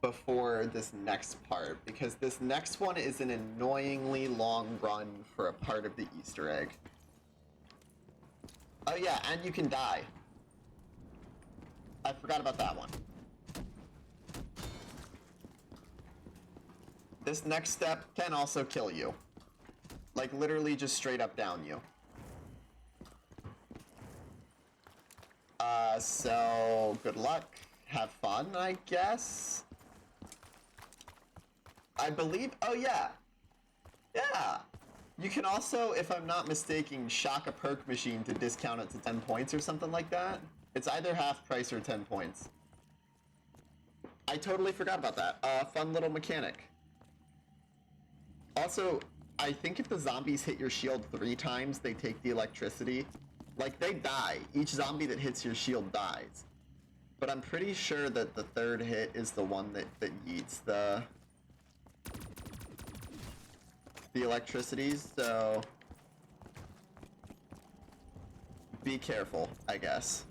[SPEAKER 1] before this next part, because this next one is an annoyingly long run for a part of the Easter egg. Oh yeah, and you can die. I forgot about that one. This next step can also kill you. Like, literally just straight up down you. So, good luck. Have fun, I guess? I believe... Oh, yeah. Yeah. You can also, if I'm not mistaken, shock a perk machine to discount it to 10 points or something like that. It's either half price or 10 points. I totally forgot about that. Fun little mechanic. Also, I think if the zombies hit your shield 3 times, they take the electricity. Like, they die. Each zombie that hits your shield dies. But I'm pretty sure that the 3rd hit is the one that yeets the electricity, so... Be careful, I guess.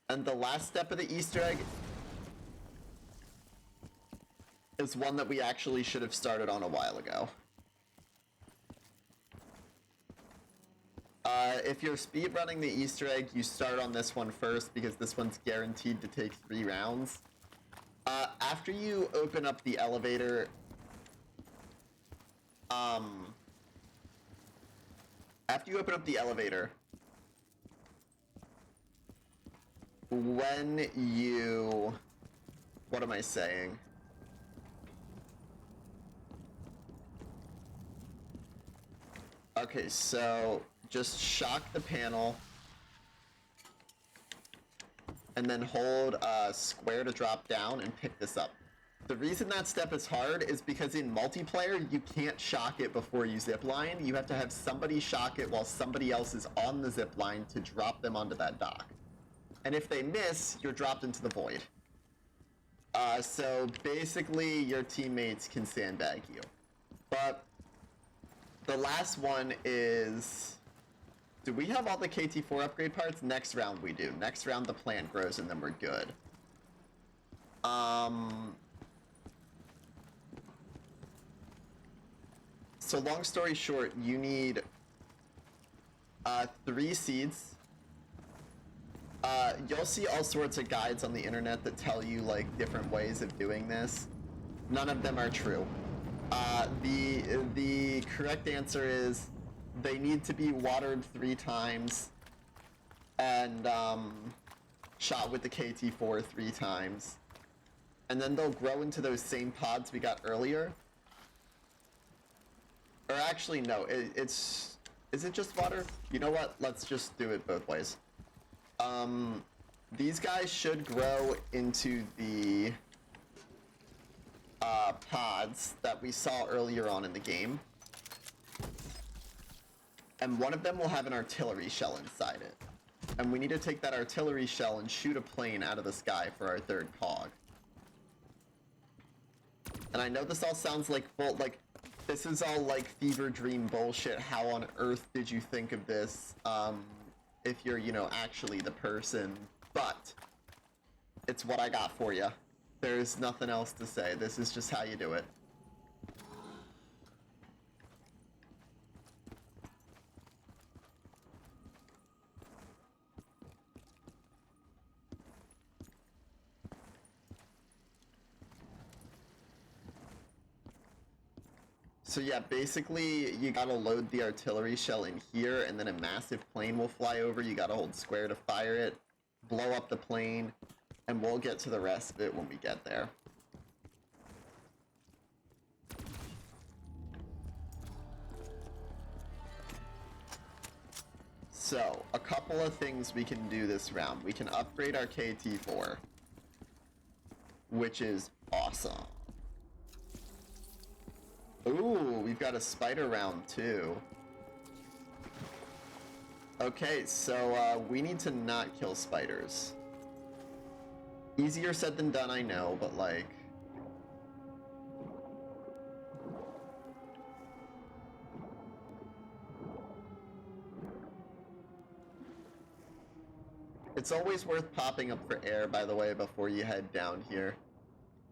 [SPEAKER 1] And the last step of the Easter egg is one that we actually should have started on a while ago. If you're speedrunning the Easter egg, you start on this one first because this one's guaranteed to take 3 rounds. After you open up the elevator, when you... What am I saying? Okay, so just shock the panel and then hold square to drop down and pick this up. The reason that step is hard is because in multiplayer, you can't shock it before you zipline. You have to have somebody shock it while somebody else is on the zipline to drop them onto that dock. And if they miss, you're dropped into the void. So basically, your teammates can sandbag you. But the last one is... Do we have all the KT4 upgrade parts? Next round we do. Next round the plant grows and then we're good. So long story short, you need 3 seeds. You'll see all sorts of guides on the internet that tell you like different ways of doing this. None of them are true. The correct answer is they need to be watered 3 times and shot with the KT4 3 times. And then they'll grow into those same pods we got earlier. Or actually, no, is it just water? You know what? Let's just do it both ways. These guys should grow into the pods that we saw earlier on in the game. And one of them will have an artillery shell inside it. And we need to take that artillery shell and shoot a plane out of the sky for our 3rd cog. And I know this all sounds like this is all like fever dream bullshit. How on earth did you think of this? If you're, you know, actually the person. But it's what I got for you. There's nothing else to say. This is just how you do it. So yeah, basically you gotta load the artillery shell in here and then a massive plane will fly over. You gotta hold square to fire it, blow up the plane, and we'll get to the rest of it when we get there. So, a couple of things we can do this round. We can upgrade our KT4, which is awesome. Ooh, we've got a spider round too. Okay, so we need to not kill spiders. Easier said than done, I know, but like... It's always worth popping up for air, by the way, before you head down here.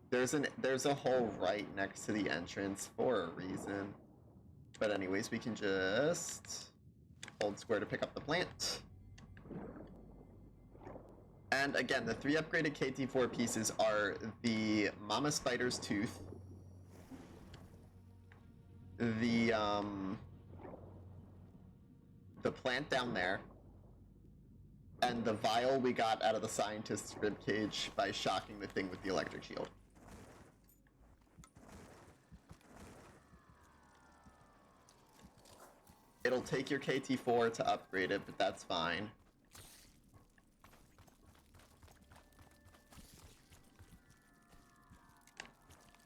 [SPEAKER 1] There's a hole right next to the entrance for a reason. But anyways, we can just hold square to pick up the plant. And again, the 3 upgraded KT4 pieces are the Mama Spider's Tooth, the plant down there, and the vial we got out of the scientist's ribcage by shocking the thing with the electric shield. It'll take your KT4 to upgrade it, but that's fine.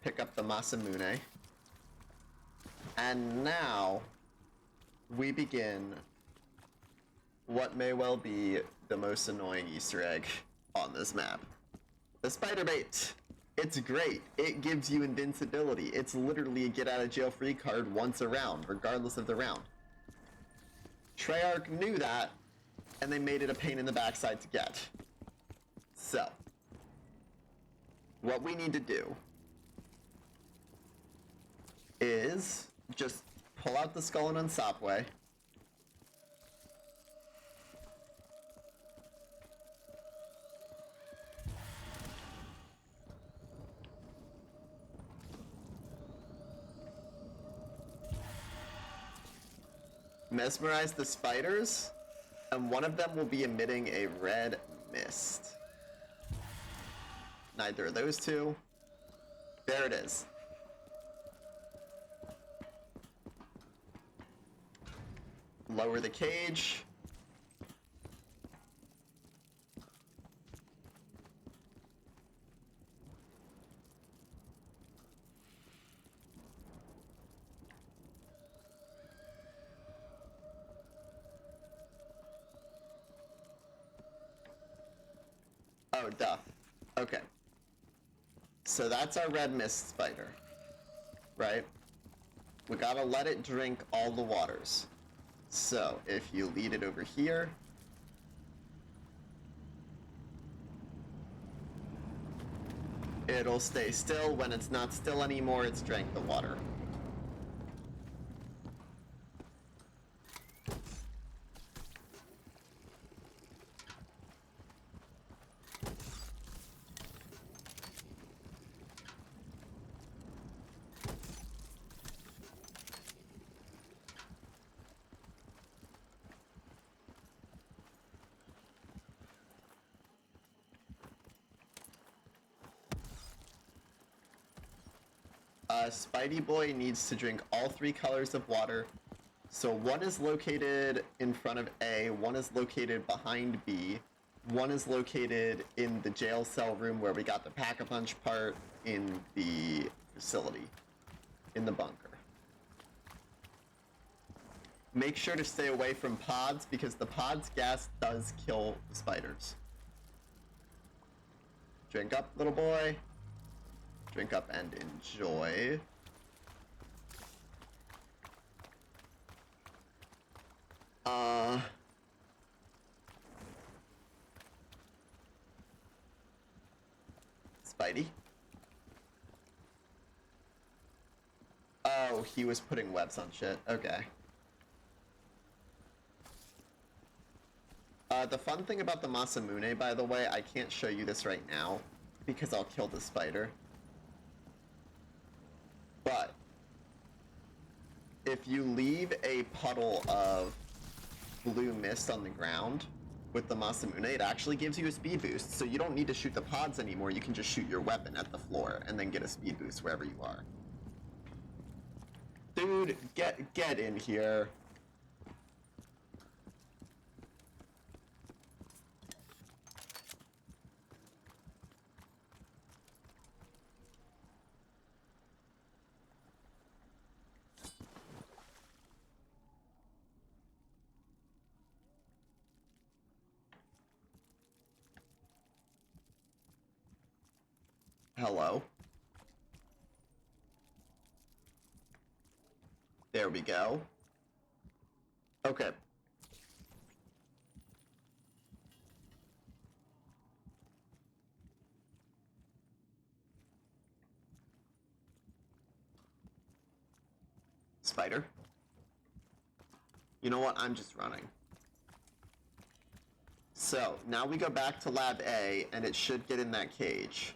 [SPEAKER 1] Pick up the Masamune. And now, we begin what may well be the most annoying Easter egg on this map. The spider bait! It's great. It gives you invincibility. It's literally a get-out-of-jail-free card once a round, regardless of the round. Treyarch knew that, and they made it a pain in the backside to get. So, what we need to do is just pull out the skull and Unsopway. Mesmerize the spiders, and one of them will be emitting a red mist. Neither of those two. There it is. Lower the cage. Oh, duh. Okay. So that's our red mist spider, right? We gotta let it drink all the waters. So, if you lead it over here, it'll stay still. When it's not still anymore, it's drank the water. Spidey Boy needs to drink all 3 colors of water. So one is located in front of A, one is located behind B, one is located in the jail cell room where we got the Pack-a-Punch part in the facility, in the bunker. Make sure to stay away from pods because the pods gas does kill the spiders. Drink up, little boy. Drink up and enjoy. Spidey? Oh, he was putting webs on shit. Okay. The fun thing about the Masamune, by the way, I can't show you this right now because I'll kill the spider. But if you leave a puddle of blue mist on the ground with the Masamune, it actually gives you a speed boost, so you don't need to shoot the pods anymore. You can just shoot your weapon at the floor and then get a speed boost wherever you are. Dude, get in here. Hello. There we go. Okay. Spider. You know what? I'm just running. So, now we go back to Lab A, and it should get in that cage.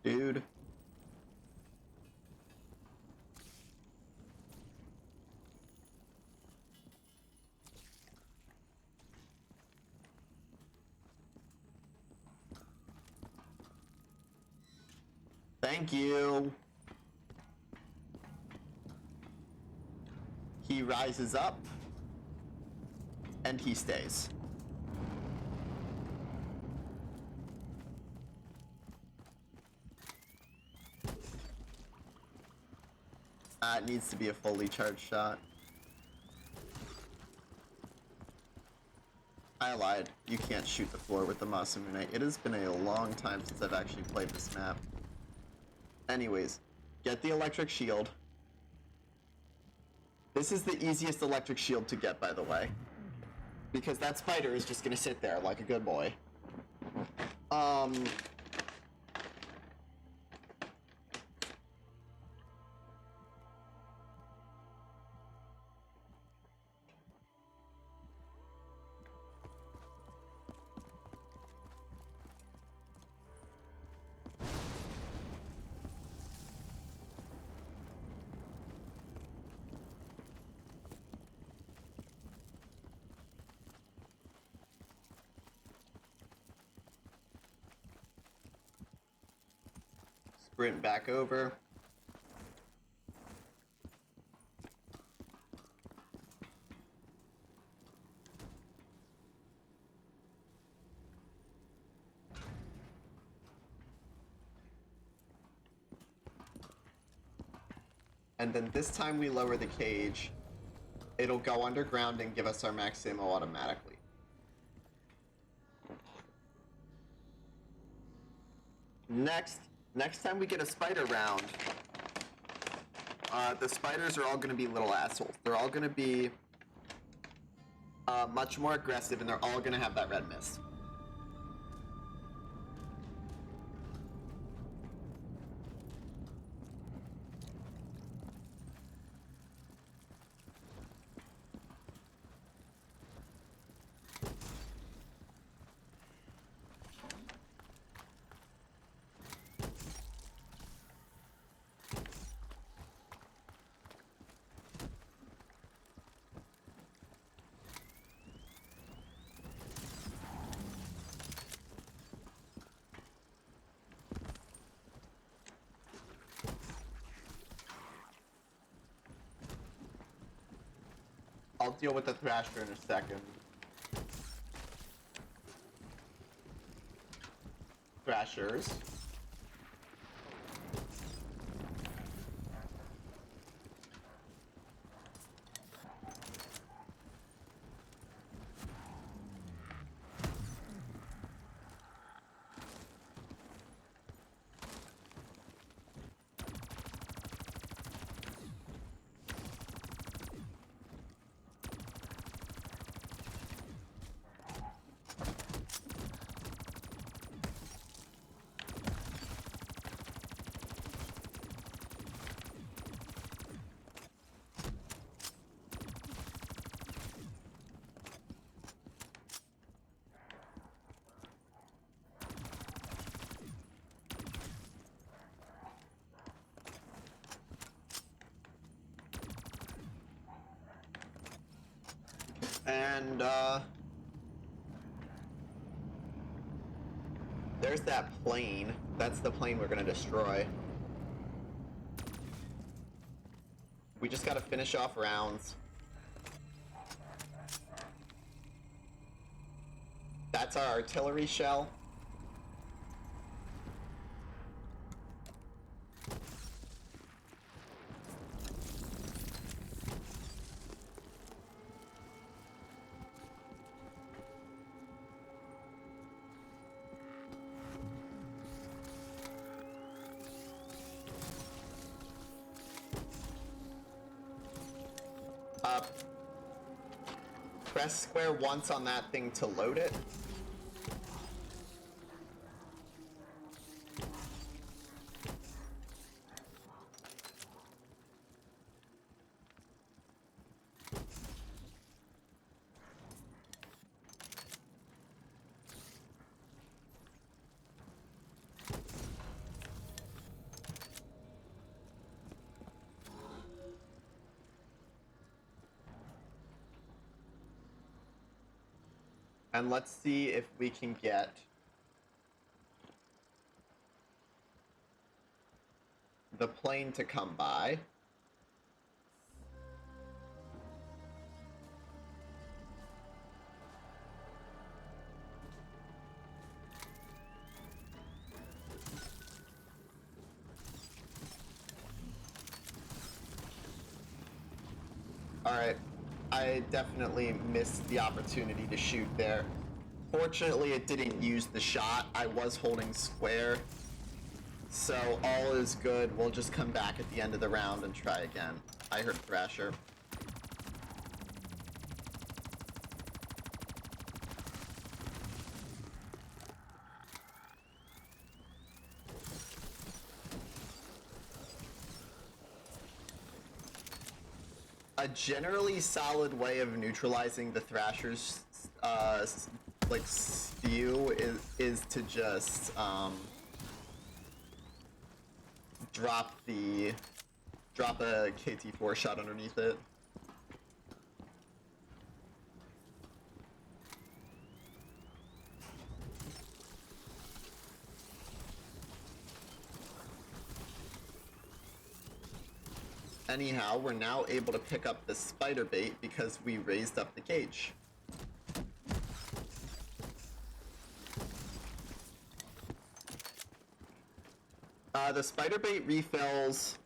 [SPEAKER 1] Dude. Thank you. He rises up, and he stays. It needs to be a fully charged shot. I lied. You can't shoot the floor with the Masamune. It has been a long time since I've actually played this map. Anyways, get the electric shield. This is the easiest electric shield to get, by the way. Because that spider is just gonna sit there like a good boy. Sprint back over. And then this time we lower the cage. It'll go underground and give us our max ammo automatically. Next time we get a spider round, the spiders are all going to be little assholes. They're all going to be much more aggressive, and they're all going to have that red mist. I'll deal with the Thrasher in a second. Thrashers. And, There's that plane. That's the plane we're gonna destroy. We just gotta finish off rounds. That's our artillery shell. Press square once on that thing to load it. And let's see if we can get the plane to come by. Alright, I definitely missed the opportunity to shoot there. Fortunately, it didn't use the shot. I was holding square. So all is good. We'll just come back at the end of the round and try again. I heard Thrasher. A generally solid way of neutralizing the Thrasher's like spew is to just drop a KT4 shot underneath it. Anyhow, we're now able to pick up the spider bait because we raised up the gauge. The spider bait refills,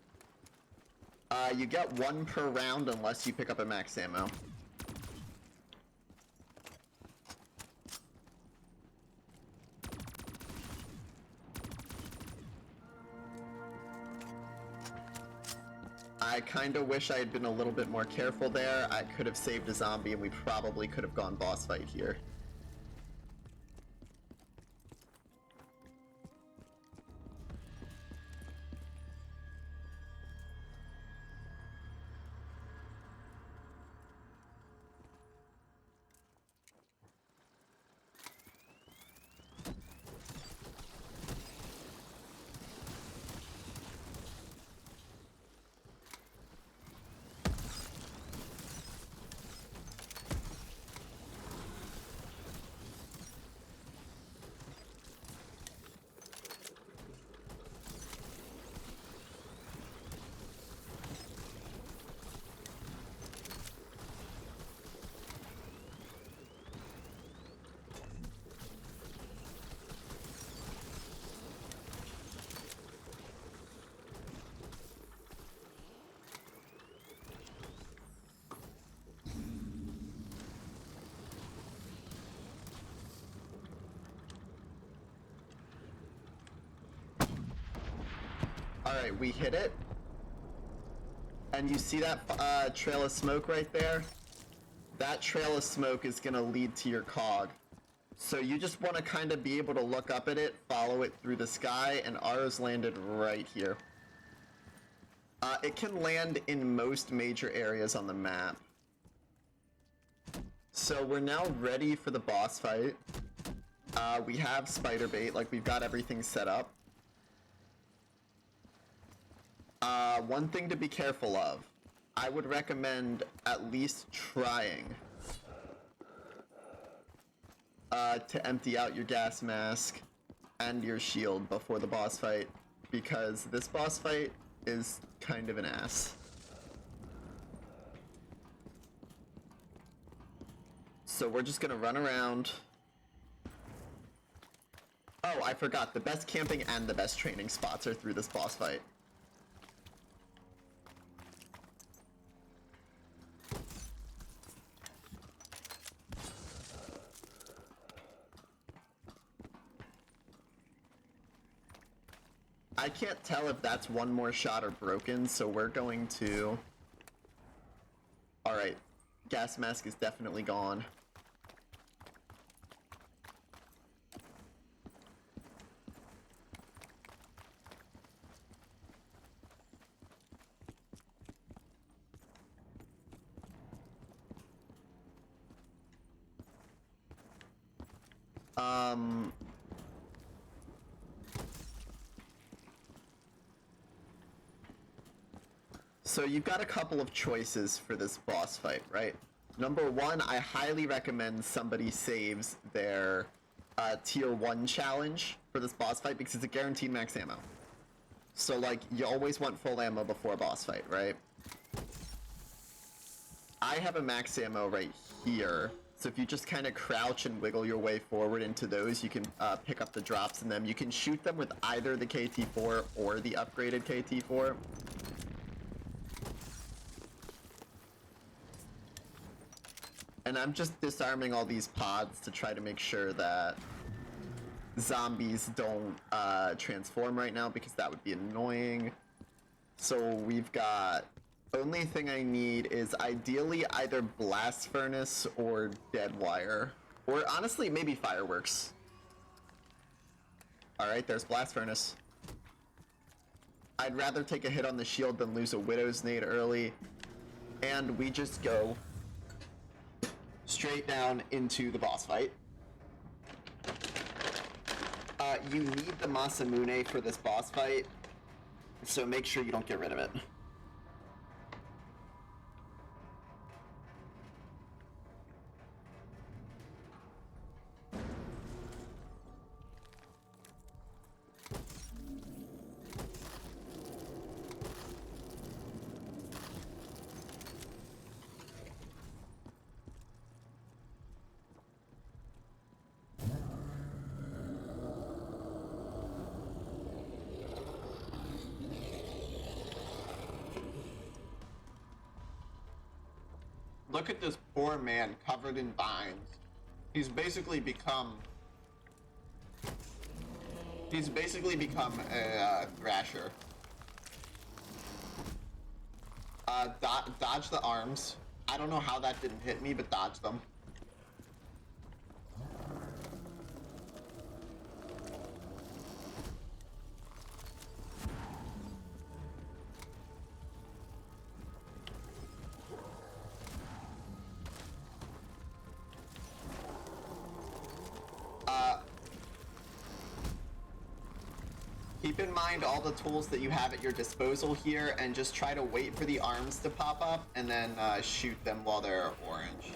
[SPEAKER 1] you get 1 per round unless you pick up a max ammo. I kinda wish I had been a little bit more careful there. I could have saved a zombie and we probably could have gone boss fight here. Alright, we hit it. And you see that trail of smoke right there? That trail of smoke is gonna lead to your cog. So you just want to kind of be able to look up at it, follow it through the sky, and ours landed right here. It can land in most major areas on the map. So we're now ready for the boss fight. We have spider bait, like we've got everything set up. One thing to be careful of, I would recommend at least trying to empty out your gas mask. and your shield before the boss fight, because this boss fight is kind of an ass. So we're just gonna run around. Oh, I forgot, the best camping and the best training spots are through this boss fight. I can't tell if that's one more shot or broken, so we're going to... Alright, gas mask is definitely gone. So you've got a couple of choices for this boss fight, right? Number one, I highly recommend somebody saves their tier 1 challenge for this boss fight because it's a guaranteed max ammo. So like, you always want full ammo before a boss fight, right? I have a max ammo right here, so if you just kind of crouch and wiggle your way forward into those, you can pick up the drops in them. You can shoot them with either the KT-4 or the upgraded KT-4. And I'm just disarming all these pods to try to make sure that zombies don't transform right now, because that would be annoying. So we've got... Only thing I need is ideally either blast furnace or dead wire. Or honestly, maybe fireworks. Alright, there's blast furnace. I'd rather take a hit on the shield than lose a widow's nade early. And we just go straight down into the boss fight. You need the Masamune for this boss fight, so make sure you don't get rid of it. Look at this poor man covered in vines. He's basically become a thrasher. Dodge the arms. I don't know how that didn't hit me, but dodge them. Keep in mind all the tools that you have at your disposal here, and just try to wait for the arms to pop up, and then shoot them while they're orange.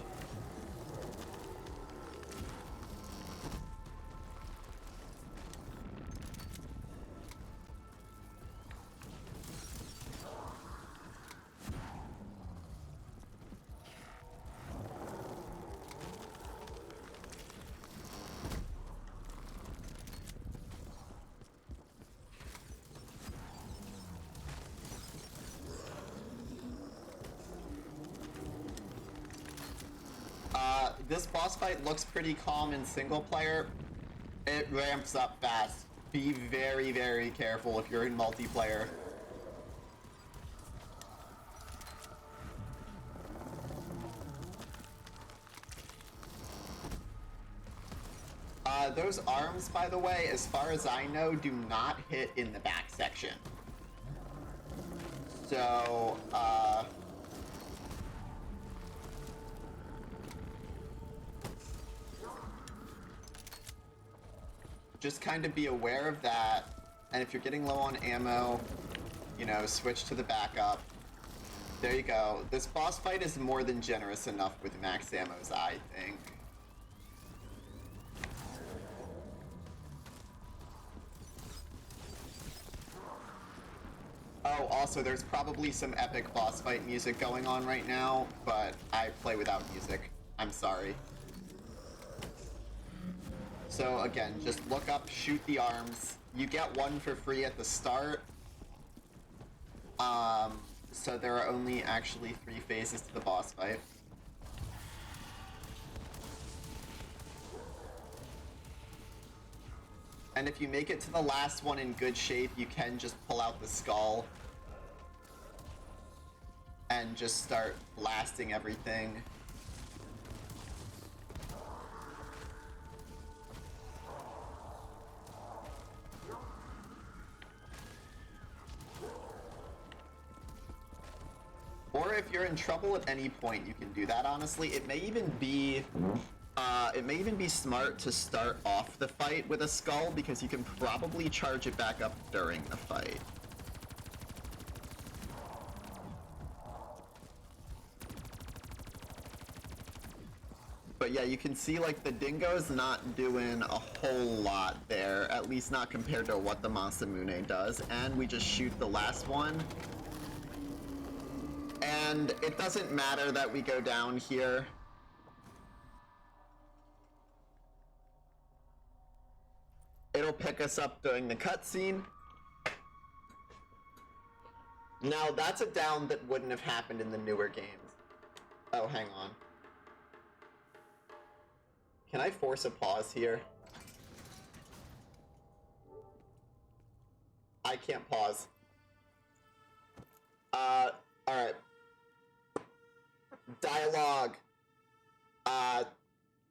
[SPEAKER 1] This boss fight looks pretty calm in single player. It ramps up fast. Be very, very careful if you're in multiplayer. Those arms, by the way, as far as I know, do not hit in the back section. So, just kind of be aware of that, and if you're getting low on ammo, you know, switch to the backup. There you go. This boss fight is more than generous enough with max ammos, I think. Oh, also, there's probably some epic boss fight music going on right now, but I play without music. I'm sorry. So again, just look up, shoot the arms. You get one for free at the start. So there are only actually 3 phases to the boss fight. And if you make it to the last one in good shape, you can just pull out the skull and just start blasting everything. Or if you're in trouble at any point, you can do that, honestly. It may even be smart to start off the fight with a skull, because you can probably charge it back up during the fight. But yeah, you can see, like, the dingo's not doing a whole lot there, at least not compared to what the Masamune does, and we just shoot the last one. And it doesn't matter that we go down here. It'll pick us up during the cutscene. Now, that's a down that wouldn't have happened in the newer games. Oh, hang on. Can I force a pause here? I can't pause. Alright. Dialogue.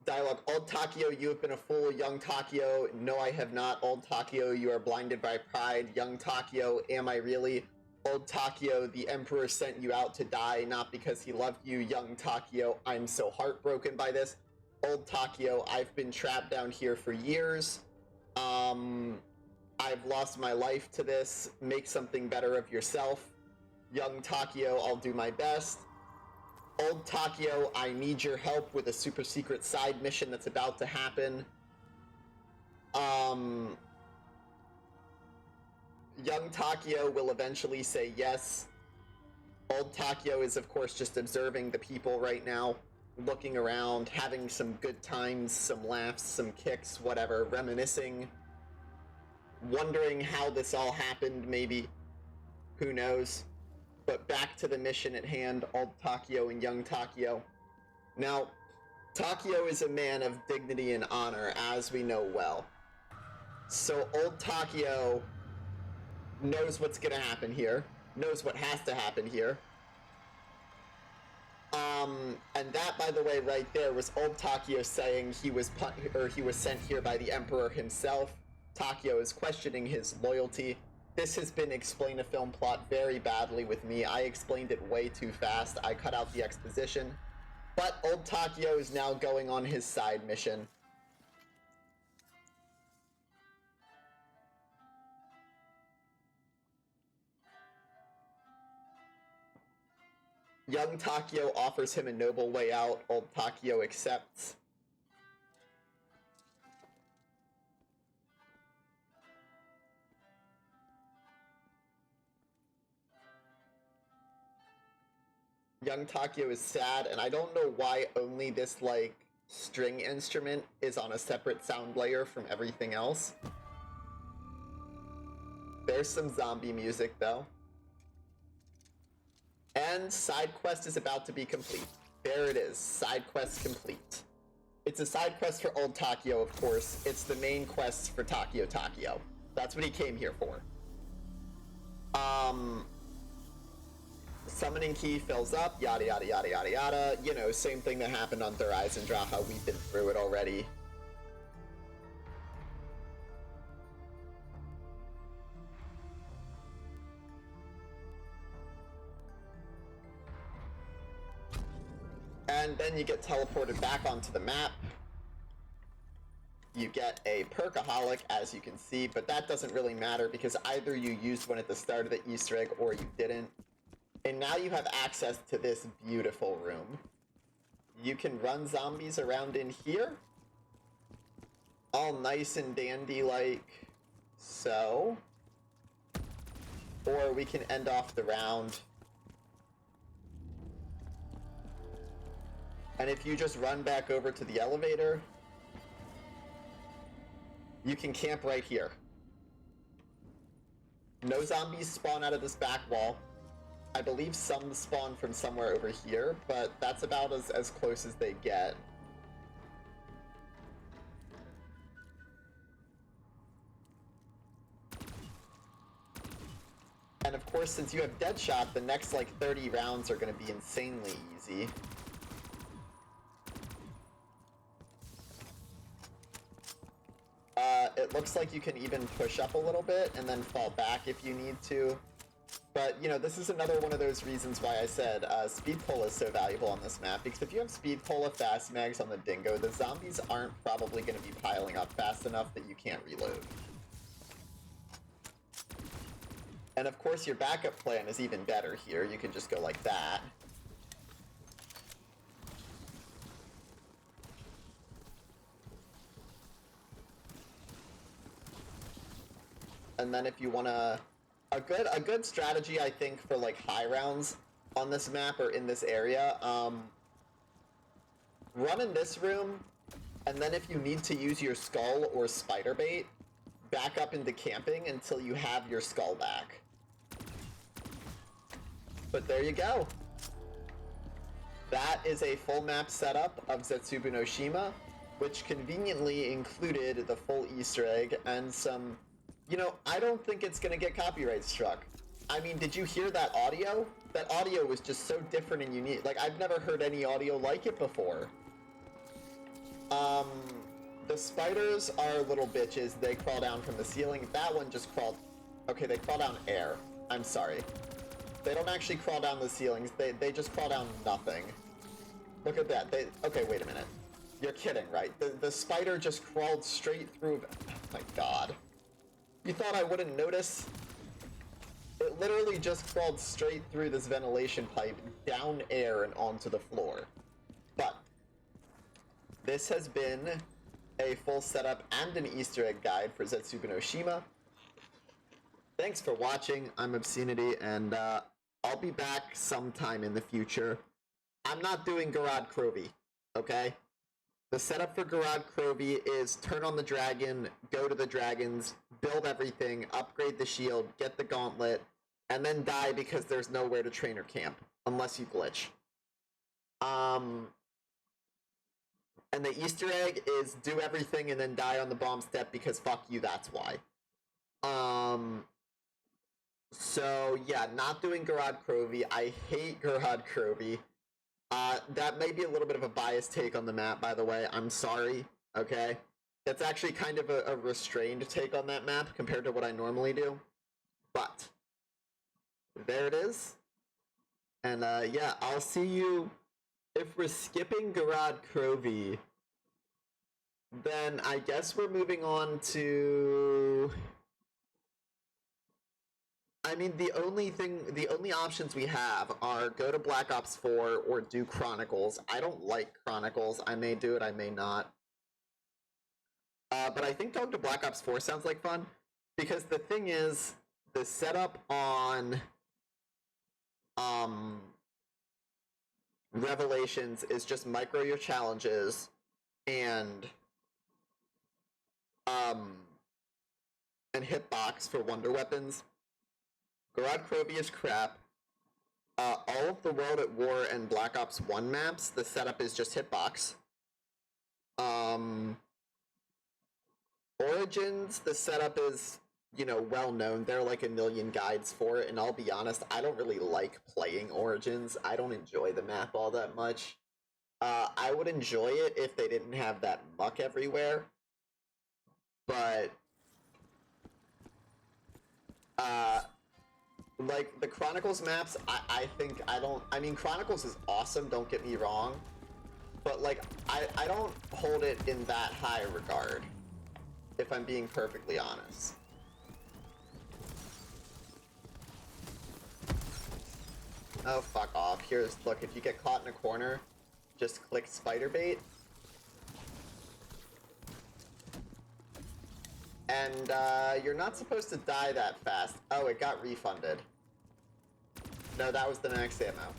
[SPEAKER 1] Dialogue. Old Takio, you have been a fool. Young Takio, no I have not. Old Takio, you are blinded by pride. Young Takio, am I really? Old Takio, the Emperor sent you out to die, not because he loved you. Young Takio, I'm so heartbroken by this. Old Takio, I've been trapped down here for years. I've lost my life to this. Make something better of yourself. Young Takio, I'll do my best. Old Takio, I need your help with a super secret side mission that's about to happen. Young Takio will eventually say yes. Old Takio is, of course, just observing the people right now, looking around, having some good times, some laughs, some kicks, whatever, reminiscing, wondering how this all happened, maybe. Who knows? But back to the mission at hand, Old Takio and Young Takio. Now, Takio is a man of dignity and honor, as we know well. So Old Takio knows what's gonna happen here, knows what has to happen here. And that, by the way, right there was Old Takio saying he was sent here by the Emperor himself. Takio is questioning his loyalty. This has been explain-a-film plot very badly with me. I explained it way too fast. I cut out the exposition. But Old Takio is now going on his side mission. Young Takio offers him a noble way out. Old Takio accepts. Young Takio is sad, and I don't know why only this, like, string instrument is on a separate sound layer from everything else. There's some zombie music, though. And side quest is about to be complete. There it is, side quest complete. It's a side quest for Old Takio, of course. It's the main quest for Takio. That's what he came here for. Summoning key fills up, yada yada yada yada yada. You know, same thing that happened on Third Eyes and Draha. We've been through it already. And then you get teleported back onto the map. You get a perkaholic, as you can see, but that doesn't really matter because either you used one at the start of the Easter egg or you didn't. And now you have access to this beautiful room. You can run zombies around in here. All nice and dandy like so. Or we can end off the round. And if you just run back over to the elevator, you can camp right here. No zombies spawn out of this back wall. I believe some spawn from somewhere over here, but that's about as close as they get. And of course, since you have Deadshot, the next like 30 rounds are going to be insanely easy. It looks like you can even push up a little bit and then fall back if you need to. But, you know, this is another one of those reasons why I said Speed Cola is so valuable on this map, because if you have Speed Cola fast mags on the Dingo, the zombies aren't probably going to be piling up fast enough that you can't reload. And of course your backup plan is even better here. You can just go like that. And then if you want to... A good strategy, I think, for like high rounds on this map or in this area, run in this room, and then if you need to use your skull or spider bait, back up into camping until you have your skull back. But there you go. That is a full map setup of Zetsubou no Shima, which conveniently included the full Easter egg and some... You know, I don't think it's gonna get copyright struck. I mean, did you hear that audio? That audio was just so different and unique. Like, I've never heard any audio like it before. The spiders are little bitches. They crawl down from the ceiling. That one just crawled... Okay, they crawl down air. I'm sorry. They don't actually crawl down the ceilings. They just crawl down nothing. Look at that. Okay, wait a minute. You're kidding, right? The spider just crawled straight through... Oh my god. You thought I wouldn't notice? It literally just crawled straight through this ventilation pipe, down air, and onto the floor. But this has been a full setup and an Easter egg guide for Zetsubou no Shima. Thanks for watching. I'm Obscenity, and I'll be back sometime in the future. I'm not doing Garad Krovi, okay? The setup for Garad Krovi is turn on the dragon, go to the dragons, build everything, upgrade the shield, get the gauntlet, and then die because there's nowhere to train or camp, unless you glitch. And the Easter egg is do everything and then die on the bomb step because fuck you, that's why. So yeah, not doing Garad Krovi. I hate Garad Krovi. That may be a little bit of a biased take on the map, by the way. I'm sorry, okay? It's actually kind of a restrained take on that map compared to what I normally do. But there it is. And yeah, I'll see you... If we're skipping Garad Krovi, then I guess we're moving on to... I mean, the only options we have are go to Black Ops 4 or do Chronicles. I don't like Chronicles. I may do it, I may not. But I think going to Black Ops 4 sounds like fun, because the thing is, the setup on Revelations is just micro your challenges and hitbox for wonder weapons. Garad Krovi is crap. All of the World at War and Black Ops 1 maps, the setup is just hitbox. Origins, the setup is, you know, well known. There are like a million guides for it, and I'll be honest, I don't really like playing Origins. I don't enjoy the map all that much. I would enjoy it if they didn't have that muck everywhere. But, like, the Chronicles maps, I mean, Chronicles is awesome, don't get me wrong, but, like, I don't hold it in that high regard, if I'm being perfectly honest. Oh, fuck off. Look, if you get caught in a corner, just click spider bait. And you're not supposed to die that fast. Oh, it got refunded. No, that was the next ammo.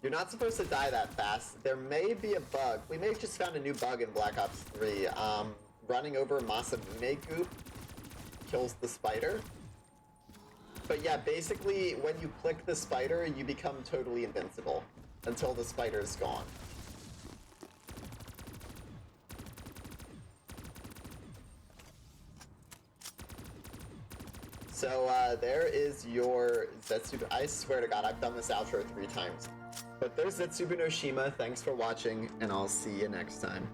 [SPEAKER 1] You're not supposed to die that fast. There may be a bug. We may have just found a new bug in Black Ops 3. Running over Masamune goop kills the spider. But yeah, basically, when you click the spider, you become totally invincible until the spider's gone. So, there is your Zetsubou. I swear to God, I've done this outro 3 times. But there's Zetsubou no Shima. Thanks for watching, and I'll see you next time.